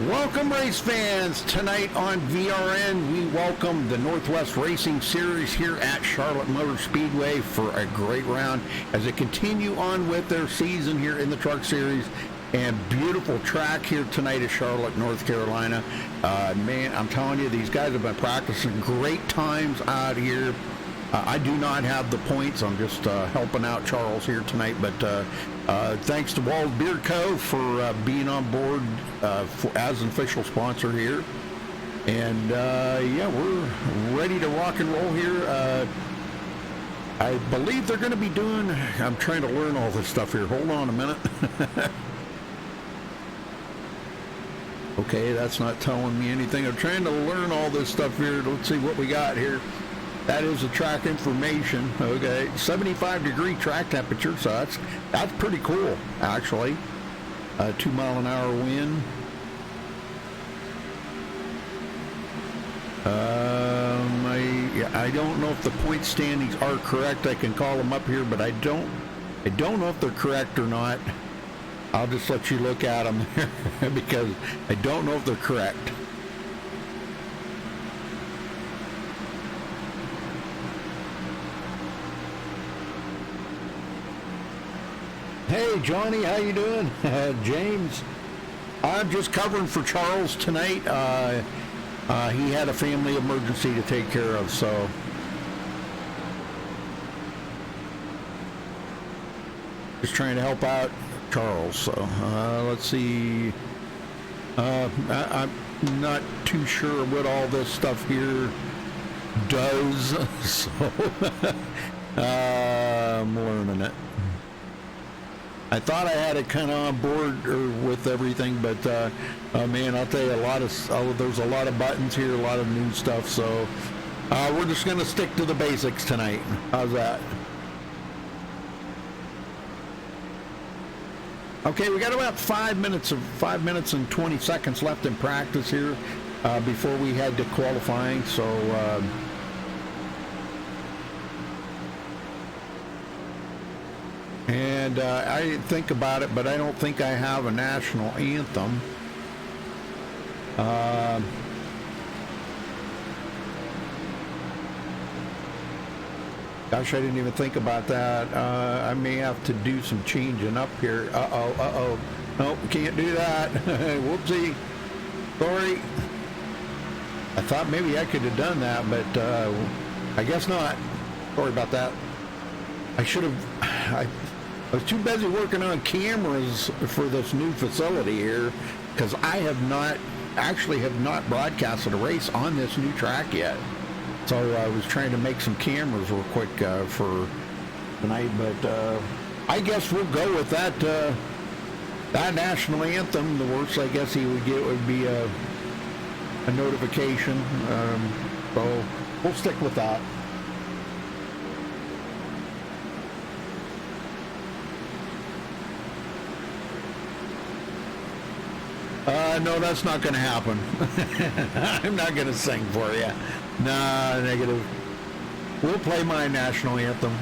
Welcome, race fans. Tonight on VRN, we welcome the Northwest Racing Series here at Charlotte Motor Speedway for a great round as they continue on with their season here in the Truck Series. And beautiful track here tonight at Charlotte, North Carolina. Man, I'm telling you, these guys have been practicing great times out here. I do not have the points. I'm just helping out Charles here tonight. But thanks to Wald Beer Co. for being on board as an official sponsor here. And yeah, we're ready to rock and roll here. I believe they're going to be doing, I'm trying to learn all this stuff here. Hold on a minute. Okay, that's not telling me anything. I'm trying to learn all this stuff here. Let's see what we got here. That is the track information. Okay, 75-degree track temperature, so that's pretty cool, actually. 2-mile-an-hour wind. I don't know if the point standings are correct. I can call them up here, but I don't know if they're correct or not. I'll just let you look at them because I don't know if they're correct. Hey, Johnny, how you doing? James, I'm just covering for Charles tonight. He had a family emergency to take care of, so. Just trying to help out Charles. So let's see. I'm not too sure what all this stuff here does, so I'm learning it. I thought I had it kind of on board with everything, but man, I'll tell you, there's a lot of buttons here, a lot of new stuff. So we're just going to stick to the basics tonight. How's that? Okay, we got about 5 minutes and 20 seconds left in practice here before we head to qualifying. So and I didn't think about it, but I don't think I have a national anthem. Gosh, I didn't even think about that. I may have to do some changing up here. Nope, can't do that. Whoopsie. Sorry. I thought maybe I could have done that, but I guess not. Sorry about that. I should have. I was too busy working on cameras for this new facility here because I have not broadcasted a race on this new track yet. So I was trying to make some cameras real quick for tonight, but I guess we'll go with that national anthem. The worst I guess he would get would be a notification. So we'll stick with that. No, that's not going to happen. I'm not going to sing for you. Nah, negative. We'll play my national anthem.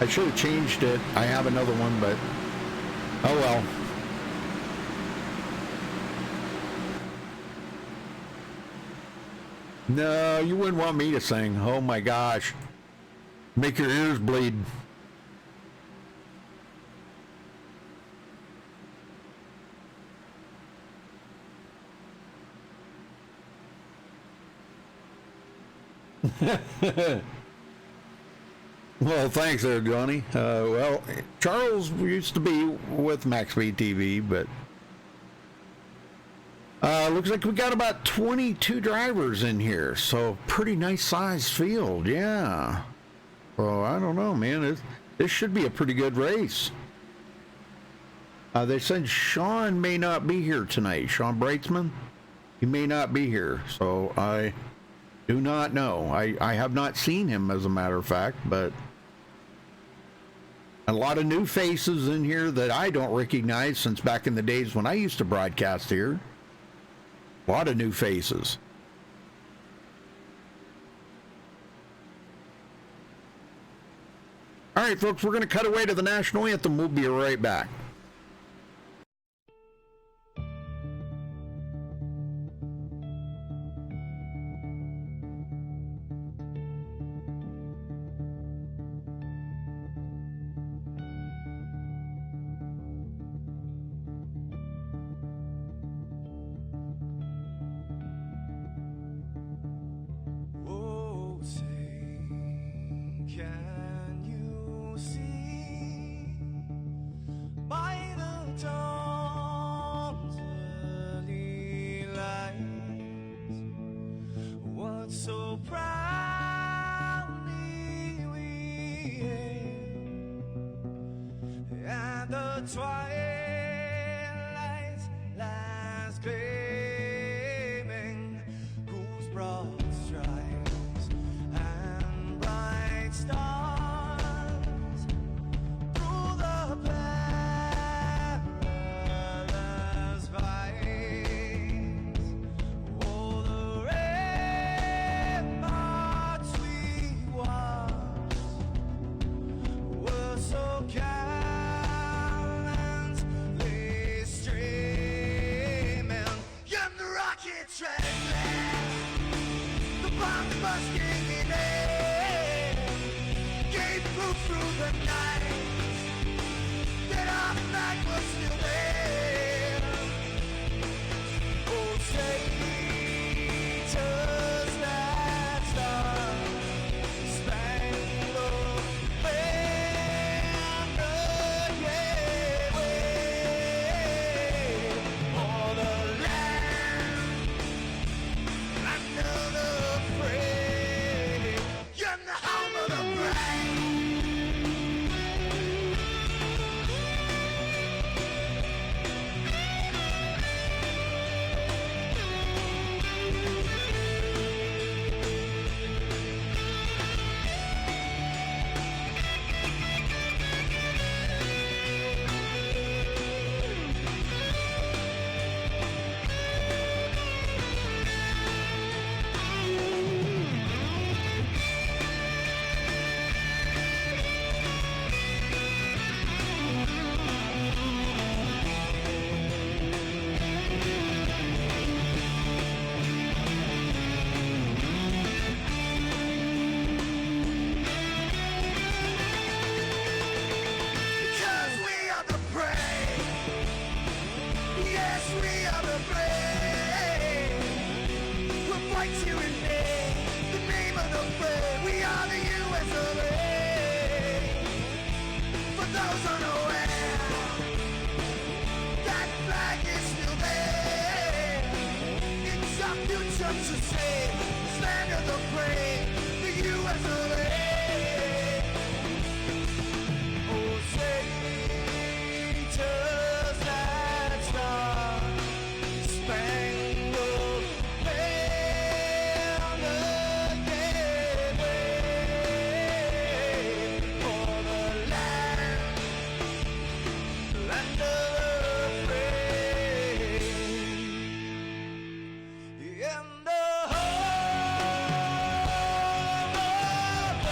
I should have changed it. I have another one, but oh well. No, you wouldn't want me to sing. Oh my gosh. Make your ears bleed. Well, thanks there, Johnny. Well, Charles used to be with Max Speed TV, but looks like we got about 22 drivers in here, so pretty nice sized field, yeah. Well, I don't know, man. This should be a pretty good race. They said Sean may not be here tonight. Sean Breitzman, he may not be here, so I do not know. I have not seen him, as a matter of fact, but a lot of new faces in here that I don't recognize since back in the days when I used to broadcast here. A lot of new faces. All right, folks, we're going to cut away to the national anthem. We'll be right back. twilight's last gleaming, whose broad stripes and bright stars through the perilous fights. Oh, the ramparts we watched were so gallantly streaming, and the rockets trembling, the bombs bursting in air, gave proof through the night that our flag was still there. Oh, traitors that star-spangled banner, yeah, wave for the land under the frame, and the home of the brave. Because we are the brave. Yes, we are the brave. We'll fight you in name, the name of the brave. We are the US of A. For those unaware, that flag is still there. It's our future to save. Stand of the brave, the US of A. Oh, traitors that star-spangled banner, yeah, wave for the land of the free, and the home of the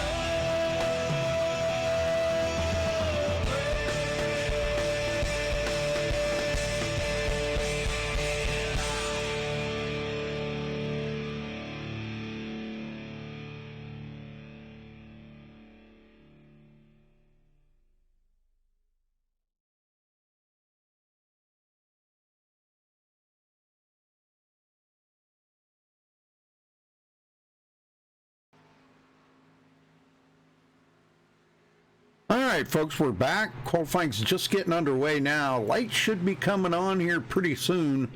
All right, folks, we're back. Qualifying's just getting underway now. Lights should be coming on here pretty soon.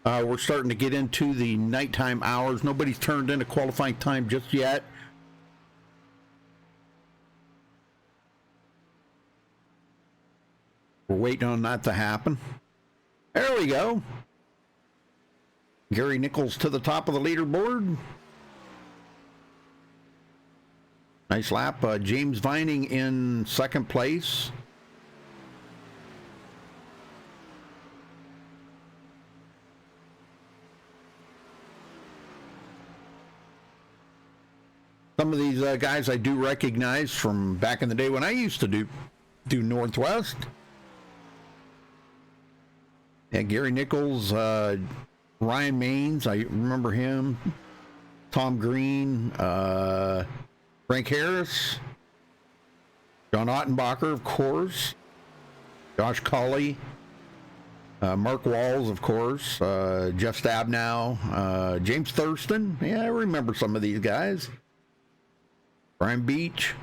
We're starting to get into the nighttime hours. Nobody's turned into qualifying time just yet. We're waiting on that to happen. There we go. Gary Nichols to the top of the leaderboard. Nice lap. James Vining in second place. Some of these guys I do recognize from back in the day when I used to do Northwest. Yeah, Gary Nichols, Ryan Maines, I remember him. Tom Green, Frank Harris, John Ottenbacher, of course, Josh Colley, Mark Walls, of course, Jeff Stabnow, James Thurston. Yeah, I remember some of these guys. Brian Beach.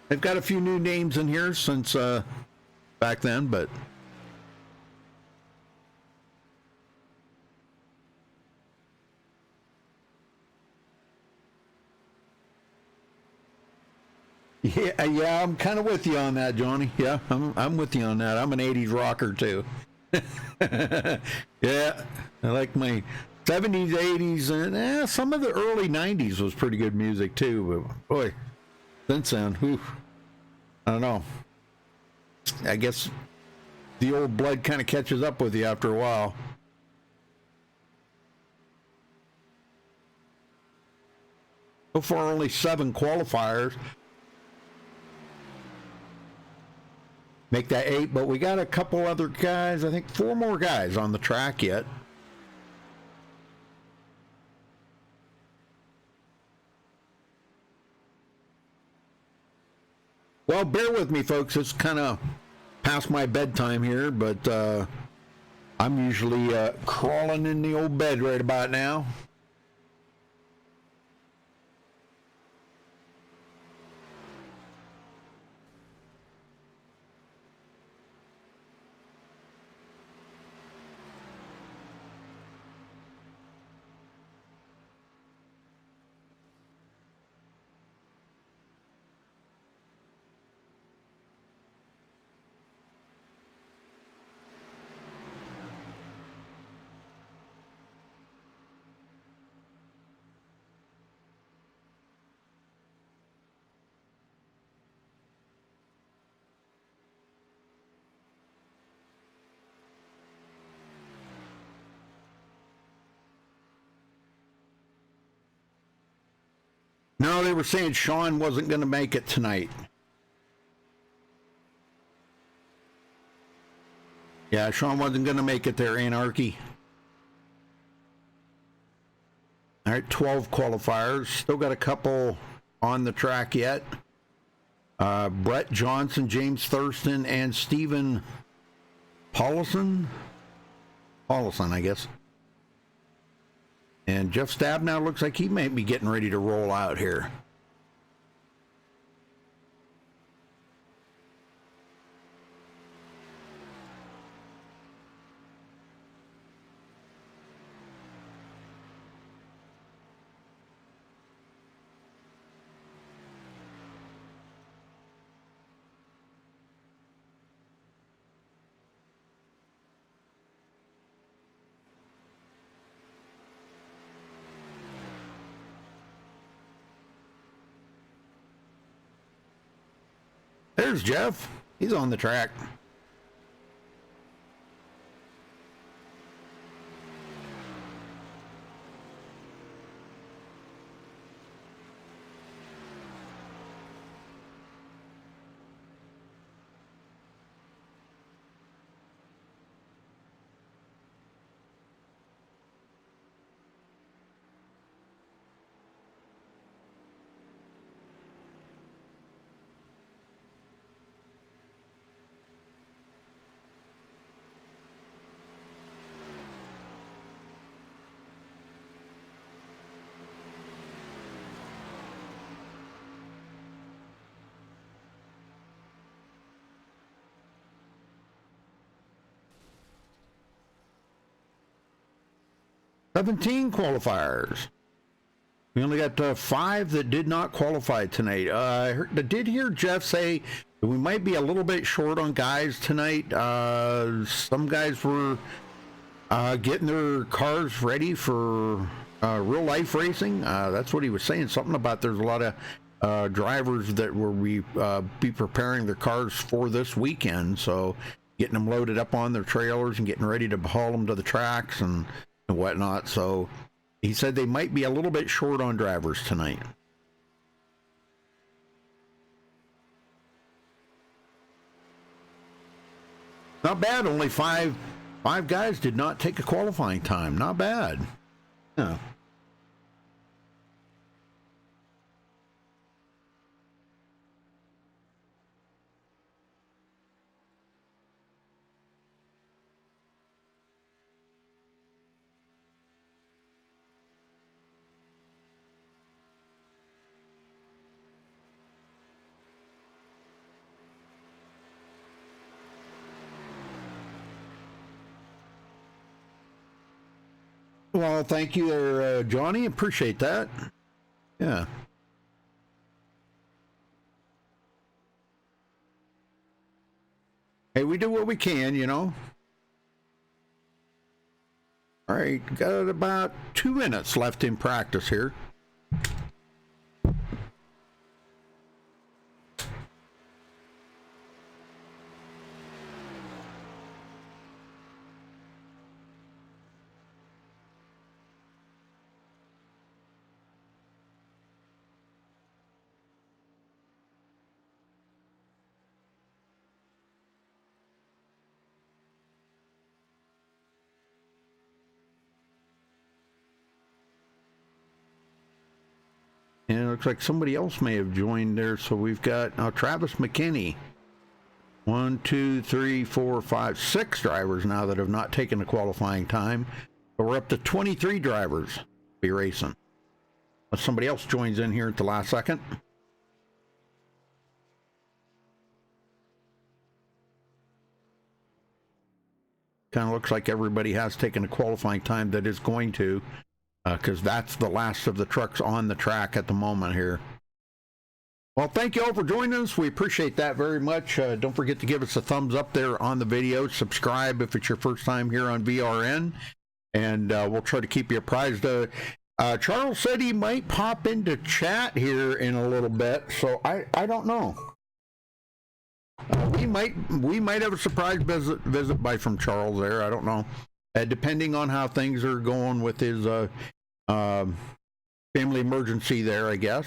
They've got a few new names in here since back then, but Yeah, I'm kind of with you on that, Johnny. Yeah, I'm with you on that. I'm an 80s rocker too. Yeah, I like my 70s, 80s, and some of the early 90s was pretty good music too. But boy, since then, whew, I don't know. I guess the old blood kind of catches up with you after a while. So far, only 7 qualifiers. Make that 8, but we got a couple other guys, I think 4 more guys on the track yet. Well, bear with me, folks. It's kind of past my bedtime here, but I'm usually crawling in the old bed right about now. No, they were saying Sean wasn't going to make it tonight. Yeah, Sean wasn't going to make it there, Anarchy. All right, 12 qualifiers. Still got a couple on the track yet. Brett Johnson, James Thurston, and Stephen Paulson, I guess. And Jeff Stabnow looks like he may be getting ready to roll out here. There's Jeff. He's on the track. "17 qualifiers. We only got 5 that did not qualify tonight. I did hear Jeff say that we might be a little bit short on guys tonight. Some guys were getting their cars ready for real life racing. That's what he was saying. Something about there's a lot of drivers that will be preparing their cars for this weekend. So getting them loaded up on their trailers and getting ready to haul them to the tracks and whatnot. So he said they might be a little bit short on drivers tonight. Not bad. Only five guys did not take a qualifying time. Not bad. Yeah. Well, thank you there, Johnny. Appreciate that. Yeah. Hey, we do what we can, you know. All right, got about 2 minutes left in practice here. And it looks like somebody else may have joined there. So we've got Travis McKinney. 1, 2, 3, 4, 5, 6 drivers now that have not taken the qualifying time. But we're up to 23 drivers be racing. Unless somebody else joins in here at the last second. Kind of looks like everybody has taken a qualifying time that is going to. Because that's the last of the trucks on the track at the moment here. Well, thank you all for joining us. We appreciate that very much. Don't forget to give us a thumbs up there on the video. Subscribe if it's your first time here on VRN. And we'll try to keep you apprised. Charles said he might pop into chat here in a little bit. So I don't know. We might have a surprise visit by from Charles there. I don't know. Depending on how things are going with his family emergency there, I guess.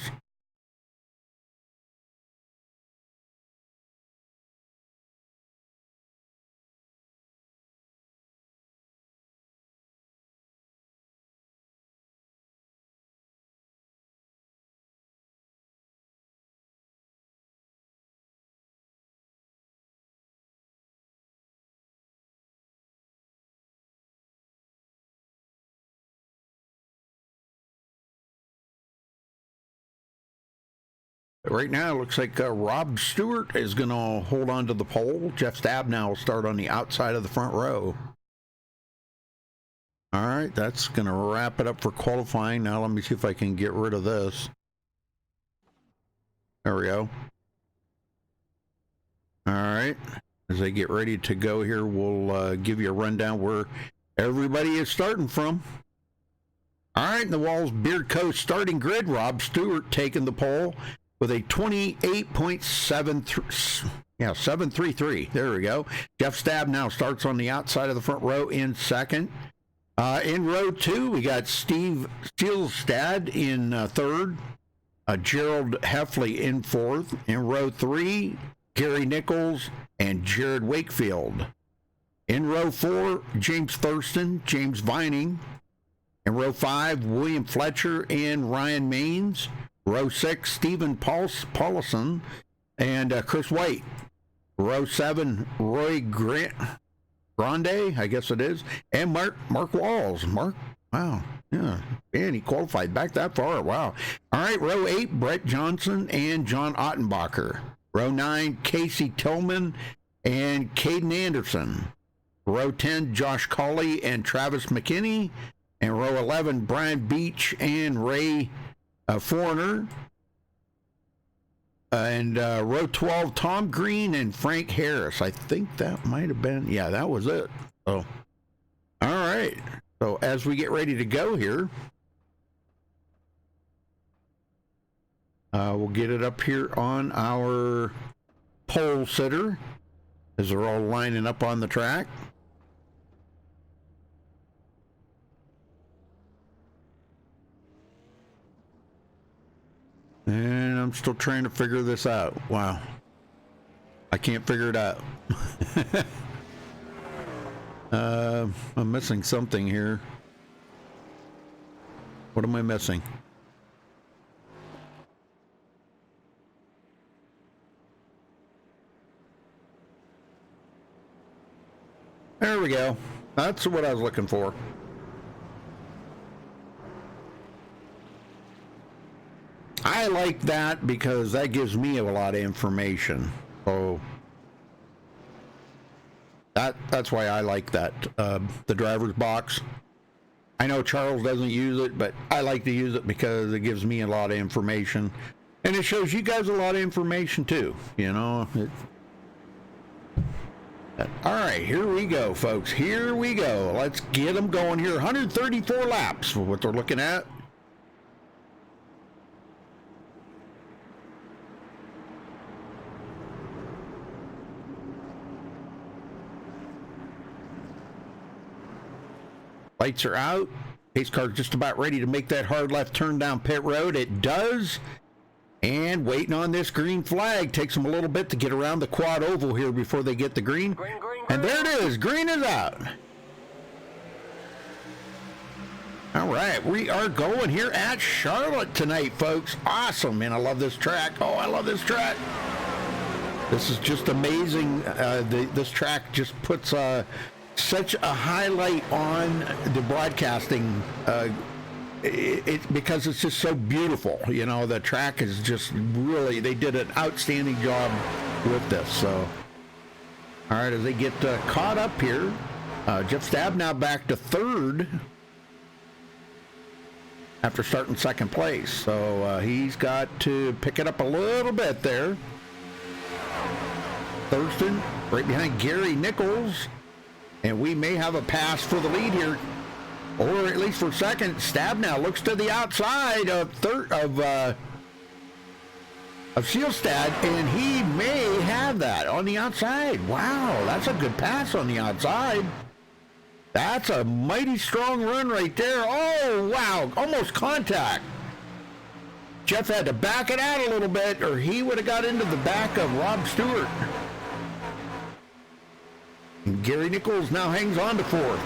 Right now, it looks like Rob Stewart is going to hold on to the pole. Jeff Stabnow will start on the outside of the front row. All right, that's going to wrap it up for qualifying. Now let me see if I can get rid of this. There we go. All right, as they get ready to go here, we'll give you a rundown where everybody is starting from. All right, in the Walls Beard Co. starting grid, Rob Stewart taking the pole with a 733. There we go. Jeff Stabnow starts on the outside of the front row in second. In row 2, we got Steve Steelstad in third. Gerald Heffley in fourth. In row 3, Gary Nichols and Jared Wakefield. In row 4, James Thurston, James Vining. In row 5, William Fletcher and Ryan Maines. Row 6, Stephen Paulson and Chris White. Row 7, Roy Grande, I guess it is, and Mark Walls. Mark, wow, yeah, man, he qualified back that far. Wow. All right, row 8, Brett Johnson and John Ottenbacher. Row 9, Casey Tillman and Caden Anderson. Row 10, Josh Colley and Travis McKinney. And row 11, Brian Beach and Ray Foreigner. And row 12, Tom Green and Frank Harris. I think that might have been, yeah, that was it. So, all right. So as we get ready to go here, we'll get it up here on our pole sitter as they're all lining up on the track. And I'm still trying to figure this out. Wow. I can't figure it out. I'm missing something here. What am I missing? There we go. That's what I was looking for. I like that because that gives me a lot of information. So that's why I like that. The driver's box. I know Charles doesn't use it, but I like to use it because it gives me a lot of information. And it shows you guys a lot of information too, you know. All right, here we go, folks. Here we go. Let's get them going here. 134 laps for what they're looking at. Lights are out. Pace car's just about ready to make that hard left turn down pit road. It does. And waiting on this green flag. Takes them a little bit to get around the quad oval here before they get the green. And there it is. Green is out. All right. We are going here at Charlotte tonight, folks. Awesome, man. I love this track. Oh, I love this track. This is just amazing. This track just puts such a highlight on the broadcasting because it's just so beautiful. You know, the track is just really, they did an outstanding job with this. So, all right, as they get caught up here, Jeff Stab now back to third after starting second place. So he's got to pick it up a little bit there. Thurston right behind Gary Nichols. And we may have a pass for the lead here, or at least for second. Stab now looks to the outside of Seelstad, and he may have that on the outside. Wow, that's a good pass on the outside. That's a mighty strong run right there. Oh, wow, almost contact. Jeff had to back it out a little bit, or he would have got into the back of Rob Stewart. And Gary Nichols now hangs on to fourth.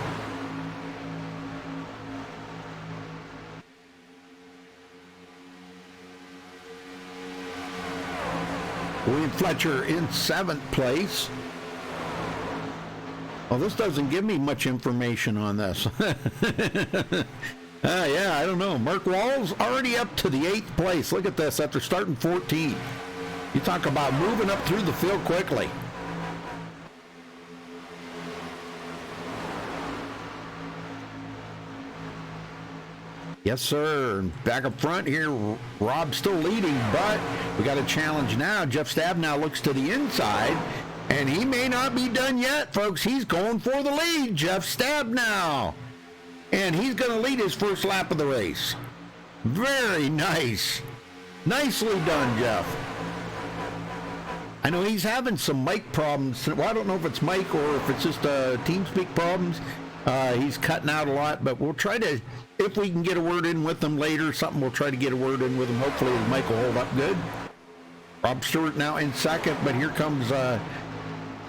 William Fletcher in seventh place. Well, this doesn't give me much information on this. Yeah, I don't know. Mark Walls already up to the eighth place. Look at this after starting 14. You talk about moving up through the field quickly. Yes, sir. Back up front here, Rob still leading, but we got a challenge now. Jeff Stab now looks to the inside, and he may not be done yet, folks. He's going for the lead, Jeff Stab now. And he's going to lead his first lap of the race. Very nice. Nicely done, Jeff. I know he's having some mic problems. Well, I don't know if it's mic or if it's just TeamSpeak problems. He's cutting out a lot, but we'll try to, if we can get a word in with him later, we'll try to get a word in with him. Hopefully his mic will hold up good. Rob Stewart now in second, but here comes, oh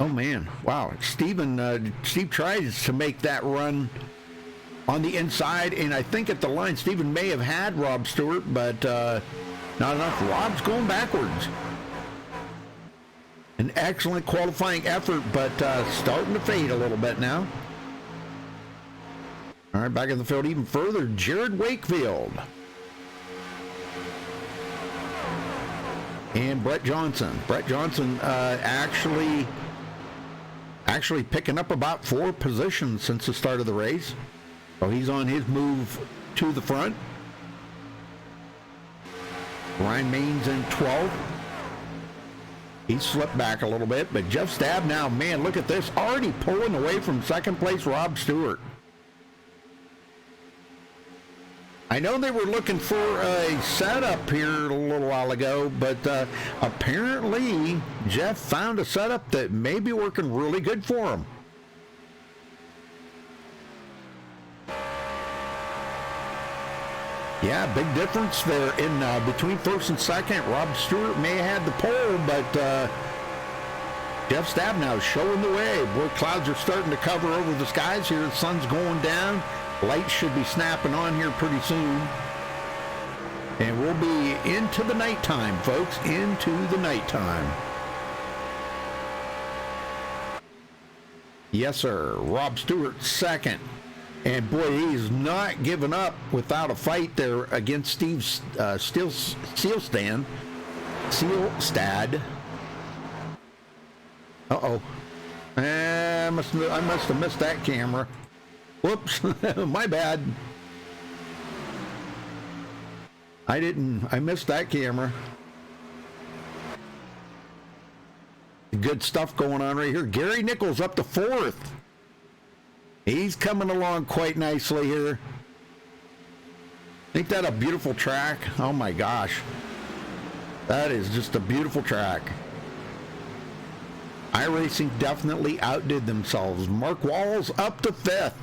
man, wow. Steve tries to make that run on the inside, and I think at the line, Stephen may have had Rob Stewart, but not enough. Rob's going backwards. An excellent qualifying effort, but starting to fade a little bit now. All right, back in the field even further, Jared Wakefield. And Brett Johnson. Brett Johnson actually picking up about 4 positions since the start of the race. So he's on his move to the front. Ryan Maines in 12th. He slipped back a little bit, but Jeff Stab now, man, look at this. Already pulling away from second place Rob Stewart. I know they were looking for a setup here a little while ago, but apparently Jeff found a setup that may be working really good for him. Yeah, big difference there in between first and second. Rob Stewart may have had the pole, but Jeff Stab now showing the way. Boy, clouds are starting to cover over the skies here. The sun's going down. Lights should be snapping on here pretty soon. And we'll be into the nighttime, folks. Into the nighttime. Yes, sir. Rob Stewart second. And boy, he's not giving up without a fight there against Steve Seelstad. Uh-oh. I must have missed that camera. Whoops. My bad. I missed that camera. Good stuff going on right here. Gary Nichols up to 4th. He's coming along quite nicely here. Ain't that a beautiful track? Oh my gosh. That is just a beautiful track. iRacing definitely outdid themselves. Mark Walls up to 5th.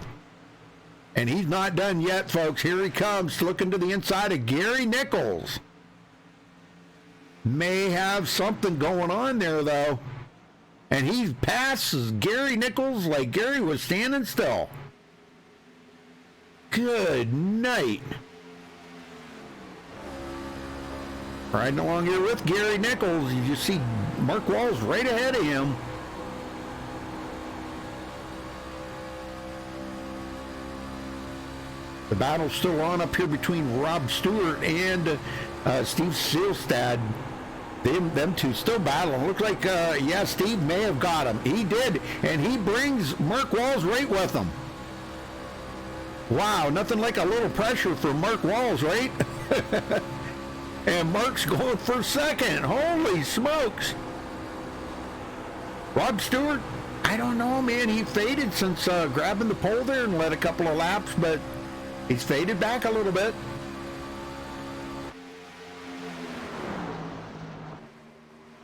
And he's not done yet, folks. Here he comes, looking to the inside of Gary Nichols. May have something going on there, though. And he passes Gary Nichols like Gary was standing still. Good night. Riding along here with Gary Nichols, you just see Mark Walls right ahead of him. The battle's still on up here between Rob Stewart and Steve Seelstad. Them two still battling. Looks like, yeah, Steve may have got him. He did, and he brings Mark Walls right with him. Wow, nothing like a little pressure for Mark Walls, right? And Mark's going for second. Holy smokes. Rob Stewart, I don't know, man. He faded since grabbing the pole there and led a couple of laps, but he's faded back a little bit.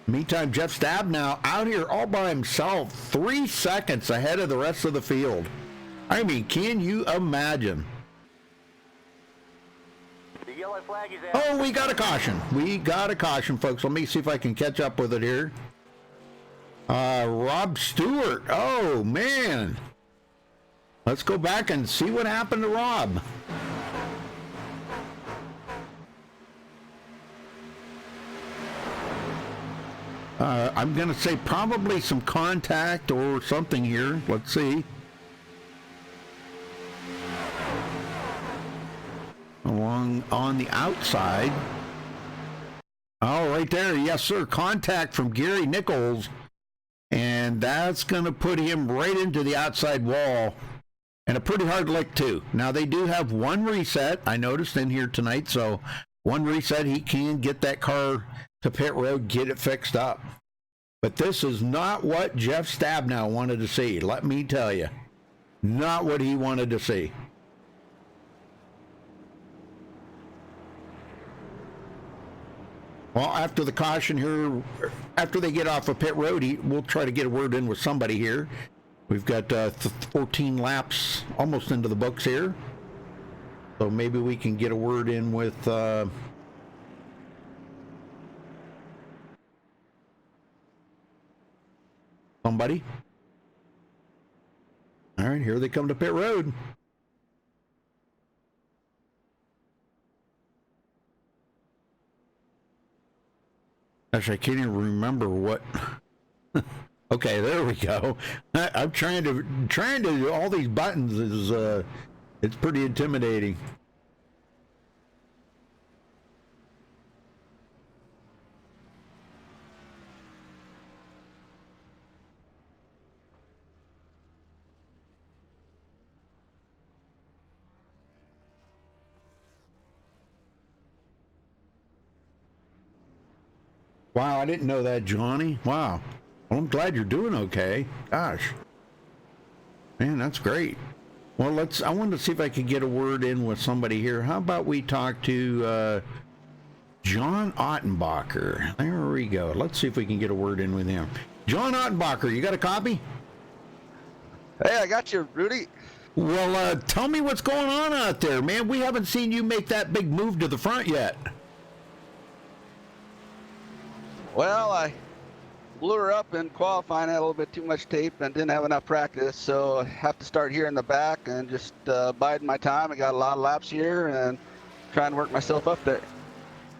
Meantime, Jeff Stabnow out here all by himself, 3 seconds ahead of the rest of the field. I mean, can you imagine? The yellow flag is out. Oh, we got a caution. We got a caution, folks. Let me see if I can catch up with it here. Rob Stewart. Oh, man. Let's go back and see what happened to Rob. I'm going to say probably some contact or something here. Let's see. Along on the outside. Oh, right there. Yes, sir. Contact from Gary Nichols. And that's going to put him right into the outside wall. And a pretty hard lick, too. Now, they do have one reset, I noticed in here tonight. So, one reset, he can get that car to pit road, get it fixed up. But this is not what Jeff Stabnow wanted to see, let me tell you. Not what he wanted to see. Well, after the caution here, after they get off of pit road, we'll try to get a word in with somebody here. We've got 14 laps almost into the books here. So maybe we can get a word in with somebody. All right, here they come to pit road. Gosh, I can't even remember what. Okay, there we go. I'm trying to do all these buttons is it's pretty intimidating. Wow, I didn't know that, Johnny. Wow. Well, I'm glad you're doing okay. Gosh. Man, that's great. Well, I wanted to see if I could get a word in with somebody here. How about we talk to John Ottenbacher? There we go. Let's see if we can get a word in with him. John Ottenbacher, you got a copy? Hey, I got you, Rudy. Well, tell me what's going on out there, man. We haven't seen you make that big move to the front yet. Well, I blew her up in qualifying, had a little bit too much tape and didn't have enough practice, so I have to start here in the back and just biding my time. I got a lot of laps here and trying to work myself up there.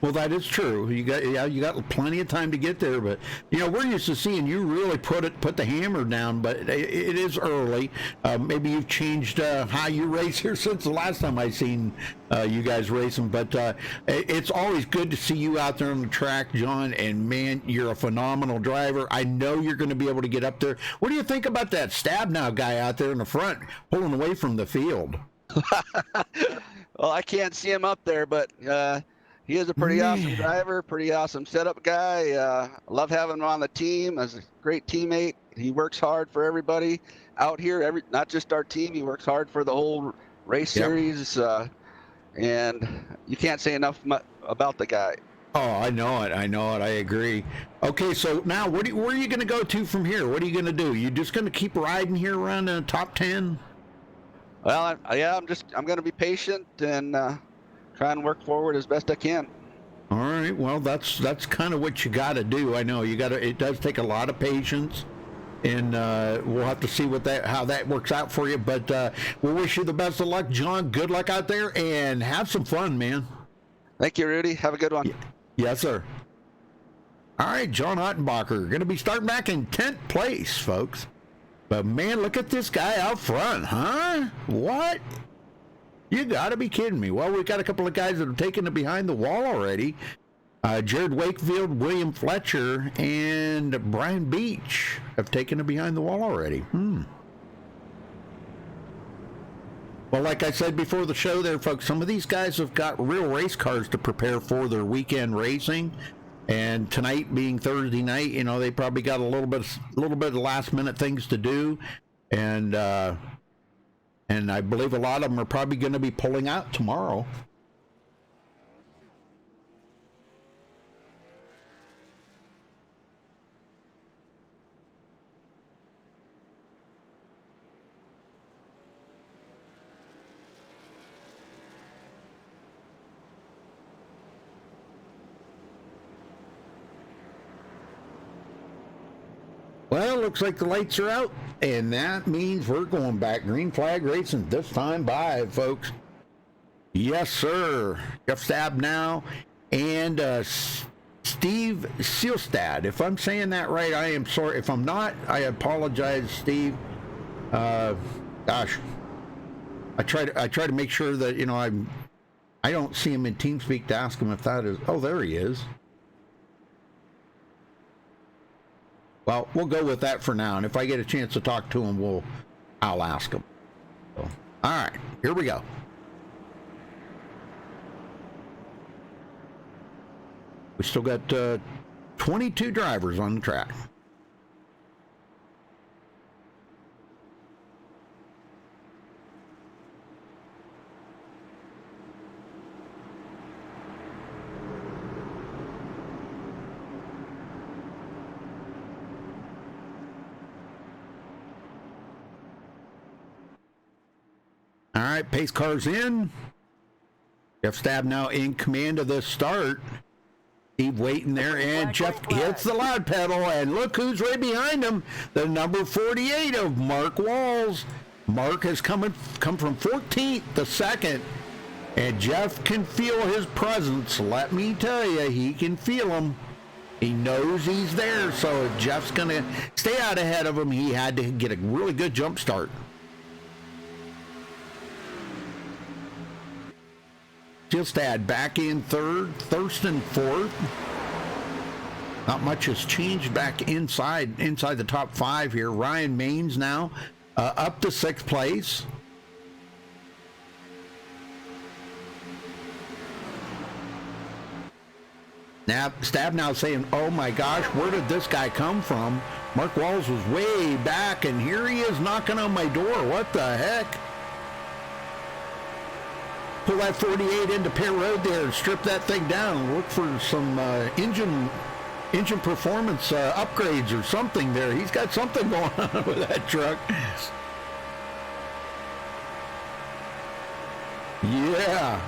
Well, that is true. You got plenty of time to get there, but we're used to seeing you really put the hammer down. But it is early. Maybe you've changed how you race here since the last time I seen you guys racing. But it's always good to see you out there on the track, John. And man, you're a phenomenal driver. I know you're going to be able to get up there. What do you think about that Stabnow guy out there in the front, pulling away from the field? Well, I can't see him up there, but He is a pretty awesome driver, pretty awesome setup guy. Love having him on the team as a great teammate. He works hard for everybody out here, not just our team. He works hard for the whole race series, and you can't say enough about the guy. Oh, I know it. I agree. Okay, so now where are you going to go to from here? What are you going to do? You just going to keep riding here around the top 10? Well, I'm going to be patient and try and work forward as best I can. All right. Well, that's kind of what you got to do. I know it does take a lot of patience, and we'll have to see how that works out for you. But we'll wish you the best of luck, John. Good luck out there, and have some fun, man. Thank you, Rudy. Have a good one. Yes, sir. All right, John Ottenbacher going to be starting back in 10th place, folks. But man, look at this guy out front, huh? What? You got to be kidding me. Well, we've got a couple of guys that have taken it behind the wall already. Jared Wakefield, William Fletcher, and Brian Beach have taken it behind the wall already. Well, like I said before the show there, folks, some of these guys have got real race cars to prepare for their weekend racing. And tonight being Thursday night, they probably got a little bit of last minute things to do. And I believe a lot of them are probably going to be pulling out tomorrow. Well, looks like the lights are out, and that means we're going back green flag racing this time by, folks. Yes, sir. Jeff Stabnow and Steve Seelstad. If I'm saying that right, I am sorry. If I'm not, I apologize, Steve. Gosh, I try to make sure that I don't see him in TeamSpeak to ask him if that is. Oh, there he is. Well, we'll go with that for now, and if I get a chance to talk to him, I'll ask him. So, all right, here we go. We still got 22 drivers on the track. All right, pace car's in. Jeff Stabnow in command of the start. Steve waiting there, and Jeff hits the loud pedal, and look who's right behind him, the number 48 of Mark Walls. Mark has come from 14th to 2nd, and Jeff can feel his presence. Let me tell you, he can feel him. He knows he's there, so Jeff's going to stay out ahead of him. He had to get a really good jump start. Seelstad back in 3rd, Thurston 4th. Not much has changed back inside the top 5 here. Ryan Maines now up to 6th place. Now Stabnow saying, "Oh my gosh, where did this guy come from?" Mark Walls was way back, and here he is knocking on my door. What the heck? Pull that 48 into Pear Road there and strip that thing down and look for some engine performance upgrades or something there. He's got something going on with that truck. Yeah.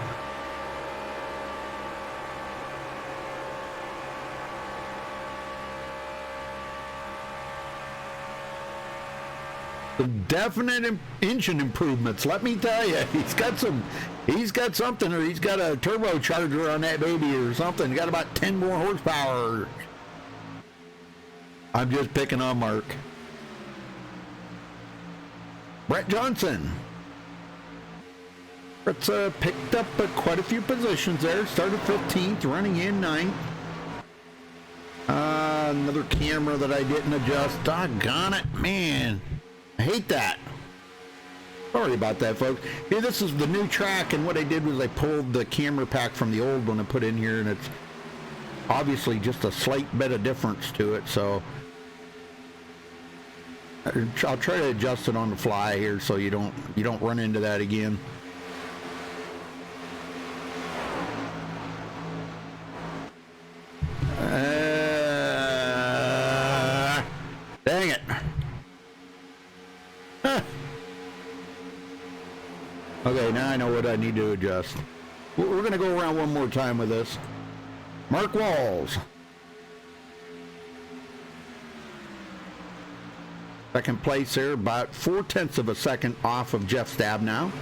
Some definite engine improvements, let me tell you. He's got something, or he's got a turbocharger on that baby or something. He got about 10 more horsepower. I'm just picking on Mark. Brett Johnson. Brett's picked up quite a few positions there. Started 15th, running in 9th. Another camera that I didn't adjust. Doggone it, man. I hate that. Sorry about that, folks. Here, this is the new track, and what I did was I pulled the camera pack from the old one and put in here, and it's obviously just a slight bit of difference to it, so I'll try to adjust it on the fly here so you don't run into that again. Dang it. Huh. Okay, now I know what I need to adjust. We're going to go around one more time with this. Mark Walls. Second place there, about 0.4 of a second off of Jeff Stabnow.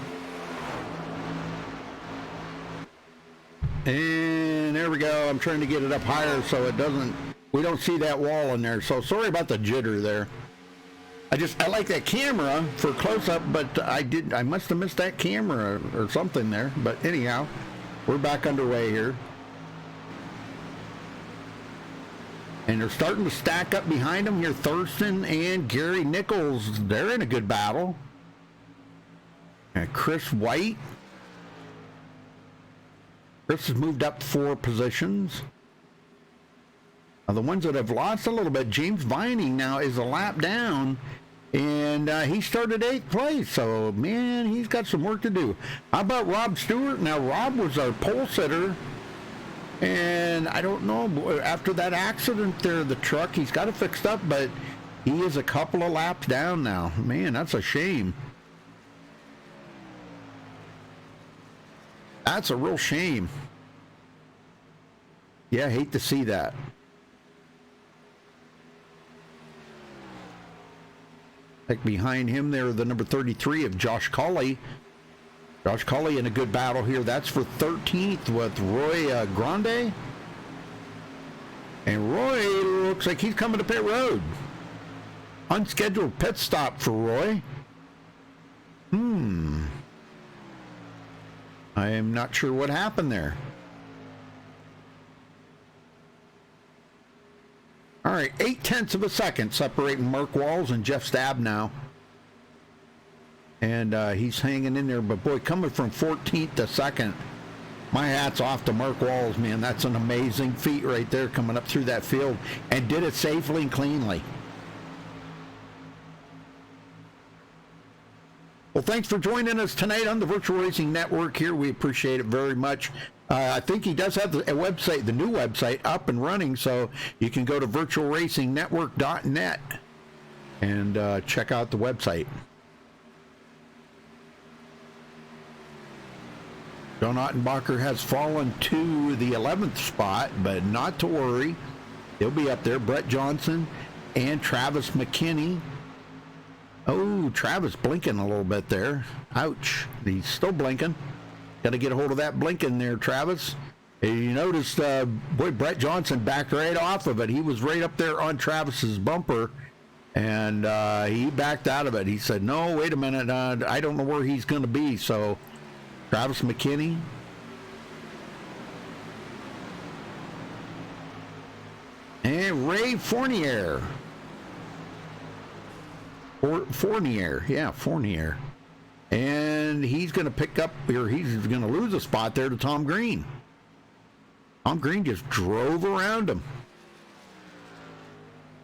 And there we go. I'm trying to get it up higher so we don't see that wall in there. So sorry about the jitter there. I like that camera for close-up, but I must have missed that camera or something there. But anyhow, we're back underway here. And they're starting to stack up behind them here. Thurston and Gary Nichols, they're in a good battle. And Chris White. Chris has moved up 4 positions. Now, the ones that have lost a little bit, James Vining now is a lap down. And he started 8th place. So, man, he's got some work to do. How about Rob Stewart? Now, Rob was our pole sitter. And I don't know, after that accident there, the truck, he's got it fixed up, but he is a couple of laps down now. Man, that's a shame. That's a real shame. Yeah, I hate to see that. Like behind him there, the number 33 of Josh Colley. Josh Colley in a good battle here. That's for 13th with Roy Grande. And Roy looks like he's coming to pit road. Unscheduled pit stop for Roy. I am not sure what happened there. All right, 0.8 of a second separating Mark Walls and Jeff Stabnow. And he's hanging in there, but boy, coming from 14th to 2nd, my hat's off to Mark Walls, man. That's an amazing feat right there, coming up through that field, and did it safely and cleanly. Well, thanks for joining us tonight on the Virtual Racing Network here. We appreciate it very much. I think he does have a website, the new website, up and running, so you can go to virtualracingnetwork.net and check out the website. John Ottenbacher has fallen to the 11th spot, but not to worry. He'll be up there. Brett Johnson and Travis McKinney. Oh, Travis blinking a little bit there. Ouch. He's still blinking. Got to get a hold of that blinking there, Travis. You noticed, boy, Brett Johnson backed right off of it. He was right up there on Travis's bumper, and he backed out of it. He said, no, wait a minute. I don't know where he's going to be, so... Travis McKinney. And Ray Fournier. Fournier. And he's going to pick up, or he's going to lose a spot there to Tom Green. Tom Green just drove around him.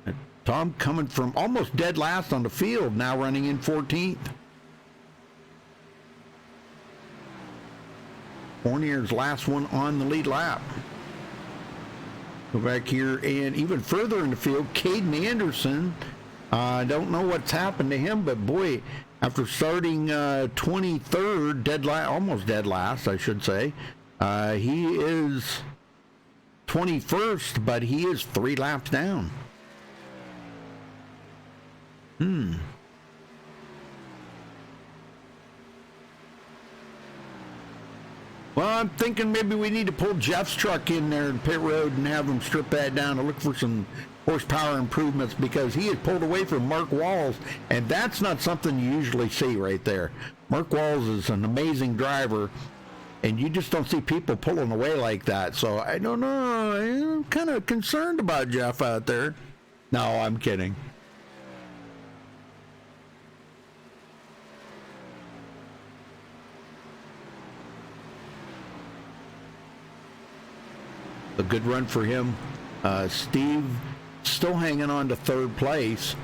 And Tom coming from almost dead last on the field, now running in 14th. Fournier's last one on the lead lap. Go back here, and even further in the field, Caden Anderson. I don't know what's happened to him, but boy, after starting 23rd, almost dead last, I should say, he is 21st, but he is 3 laps down. Well, I'm thinking maybe we need to pull Jeff's truck in there in pit road and have him strip that down to look for some horsepower improvements, because he had pulled away from Mark Walls, and that's not something you usually see right there. Mark Walls is an amazing driver, and you just don't see people pulling away like that. So I don't know. I'm kind of concerned about Jeff out there. No, I'm kidding. a good run for him. Steve still hanging on to third place.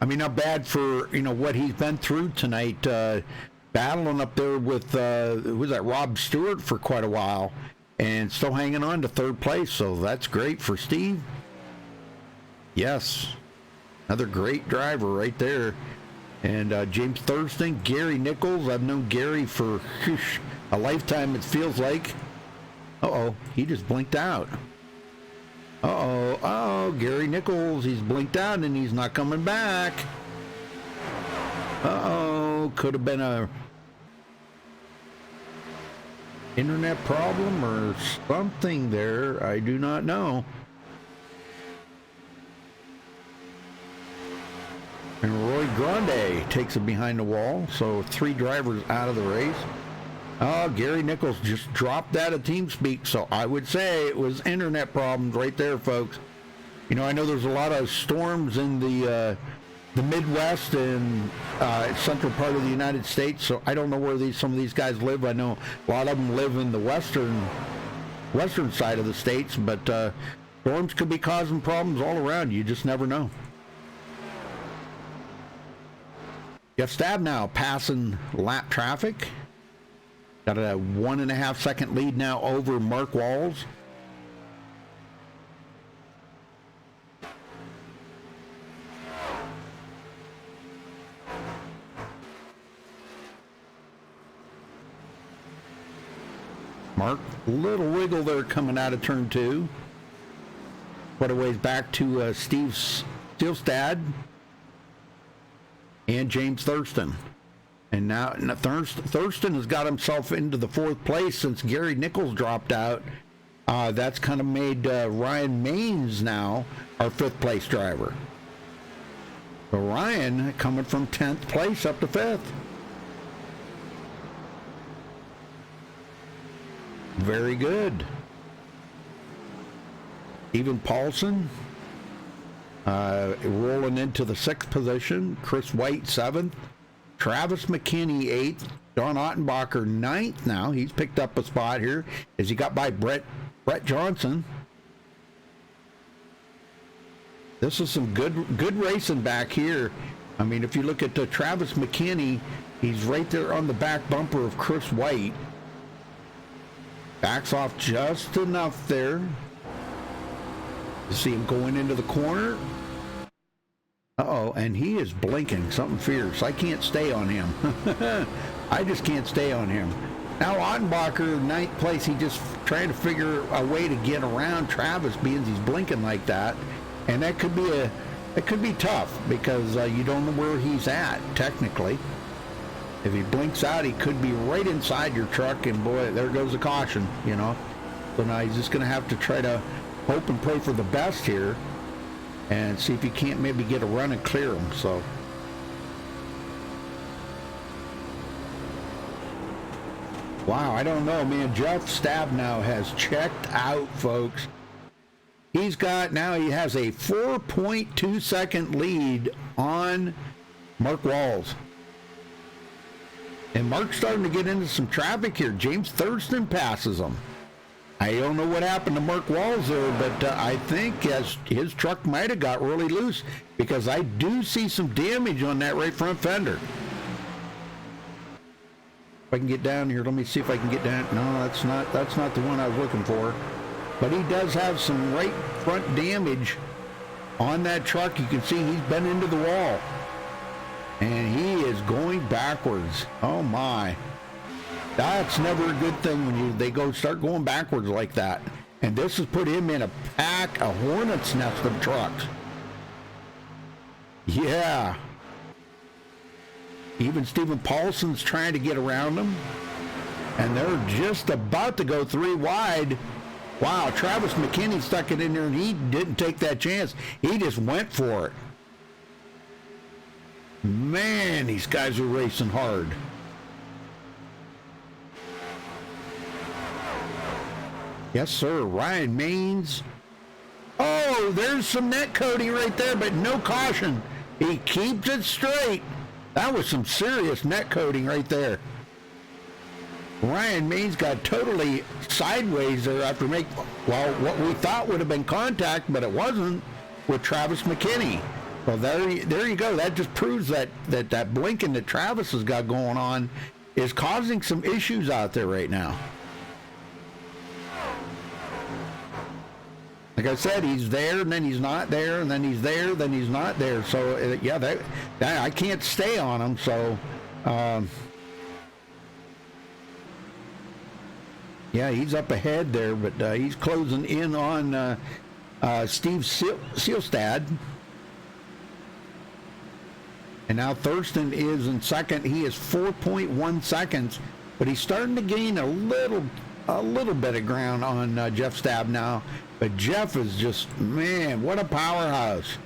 I mean, not bad for, what he's been through tonight, battling up there with, was that Rob Stewart for quite a while, and still hanging on to third place, so that's great for Steve. Yes, another great driver right there. And James Thurston, Gary Nichols, I've known Gary for a lifetime, it feels like. Uh-oh, he just blinked out. Uh-oh, Gary Nichols, he's blinked out and he's not coming back. Uh-oh, could have been a internet problem or something there, I do not know. And Roy Grande takes it behind the wall, so 3 drivers out of the race. Oh, Gary Nichols just dropped out of TeamSpeak, so I would say it was internet problems right there, folks. I know there's a lot of storms in the Midwest and central part of the United States, so I don't know where some of these guys live. I know a lot of them live in the western side of the states, but storms could be causing problems all around. You just never know. Jeff Stabnow passing lap traffic. Got a 1.5 second lead now over Mark Walls. Mark, little wiggle there coming out of turn 2. Quite a ways back to Steve Steelstad and James Thurston. And now Thurston has got himself into the 4th place since Gary Nichols dropped out. That's kind of made Ryan Maines now our 5th place driver. So Ryan coming from 10th place up to 5th. Very good. Stephen Paulson rolling into the 6th position. Chris White 7th. Travis McKinney 8th. John Ottenbacher 9th now. He's picked up a spot here as he got by Brett Johnson. This is some good racing back here. I mean, if you look at Travis McKinney, he's right there on the back bumper of Chris White. Backs off just enough there. You see him going into the corner. Uh-oh, and he is blinking something fierce. I can't stay on him. I just can't stay on him. Now Ottenbacher, 9th place, he just trying to figure a way to get around Travis being he's blinking like that. And that could be tough because you don't know where he's at, technically. If he blinks out, he could be right inside your truck, and boy, there goes a caution, So now he's just going to have to try to hope and pray for the best here and see if he can't maybe get a run and clear him. So wow, I don't know, man. Jeff Stabnow has checked out, folks. He has a 4.2 second lead on Mark Walls. And Mark's starting to get into some traffic here. James Thurston passes him. I don't know what happened to Mark Walls there, but I think his truck might have got really loose because I do see some damage on that right front fender. If I can get down here, let me see if I can get down. No, that's not the one I was looking for. But he does have some right front damage on that truck. You can see he's been into the wall. And he is going backwards. Oh my. That's never a good thing when they start going backwards like that. And this has put him in a hornet's nest of trucks. Yeah. Even Stephen Paulson's trying to get around him. And they're just about to go 3 wide. Wow, Travis McKinney stuck it in there and he didn't take that chance. He just went for it. Man, these guys are racing hard. Yes, sir. Ryan Maines. Oh, there's some net coating right there, but no caution. He keeps it straight. That was some serious net coating right there. Ryan Maines got totally sideways there after what we thought would have been contact, but it wasn't, with Travis McKinney. Well, there you go. That just proves that blinking that Travis has got going on is causing some issues out there right now. Like I said, he's there, and then he's not there, and then he's there, then he's not there. So, yeah, that I can't stay on him, so... yeah, he's up ahead there, but he's closing in on Steve Seelstad. And now Thurston is in second. He is 4.1 seconds, but he's starting to gain a little bit of ground on Jeff Stab now. But Jeff is just, man, what a powerhouse.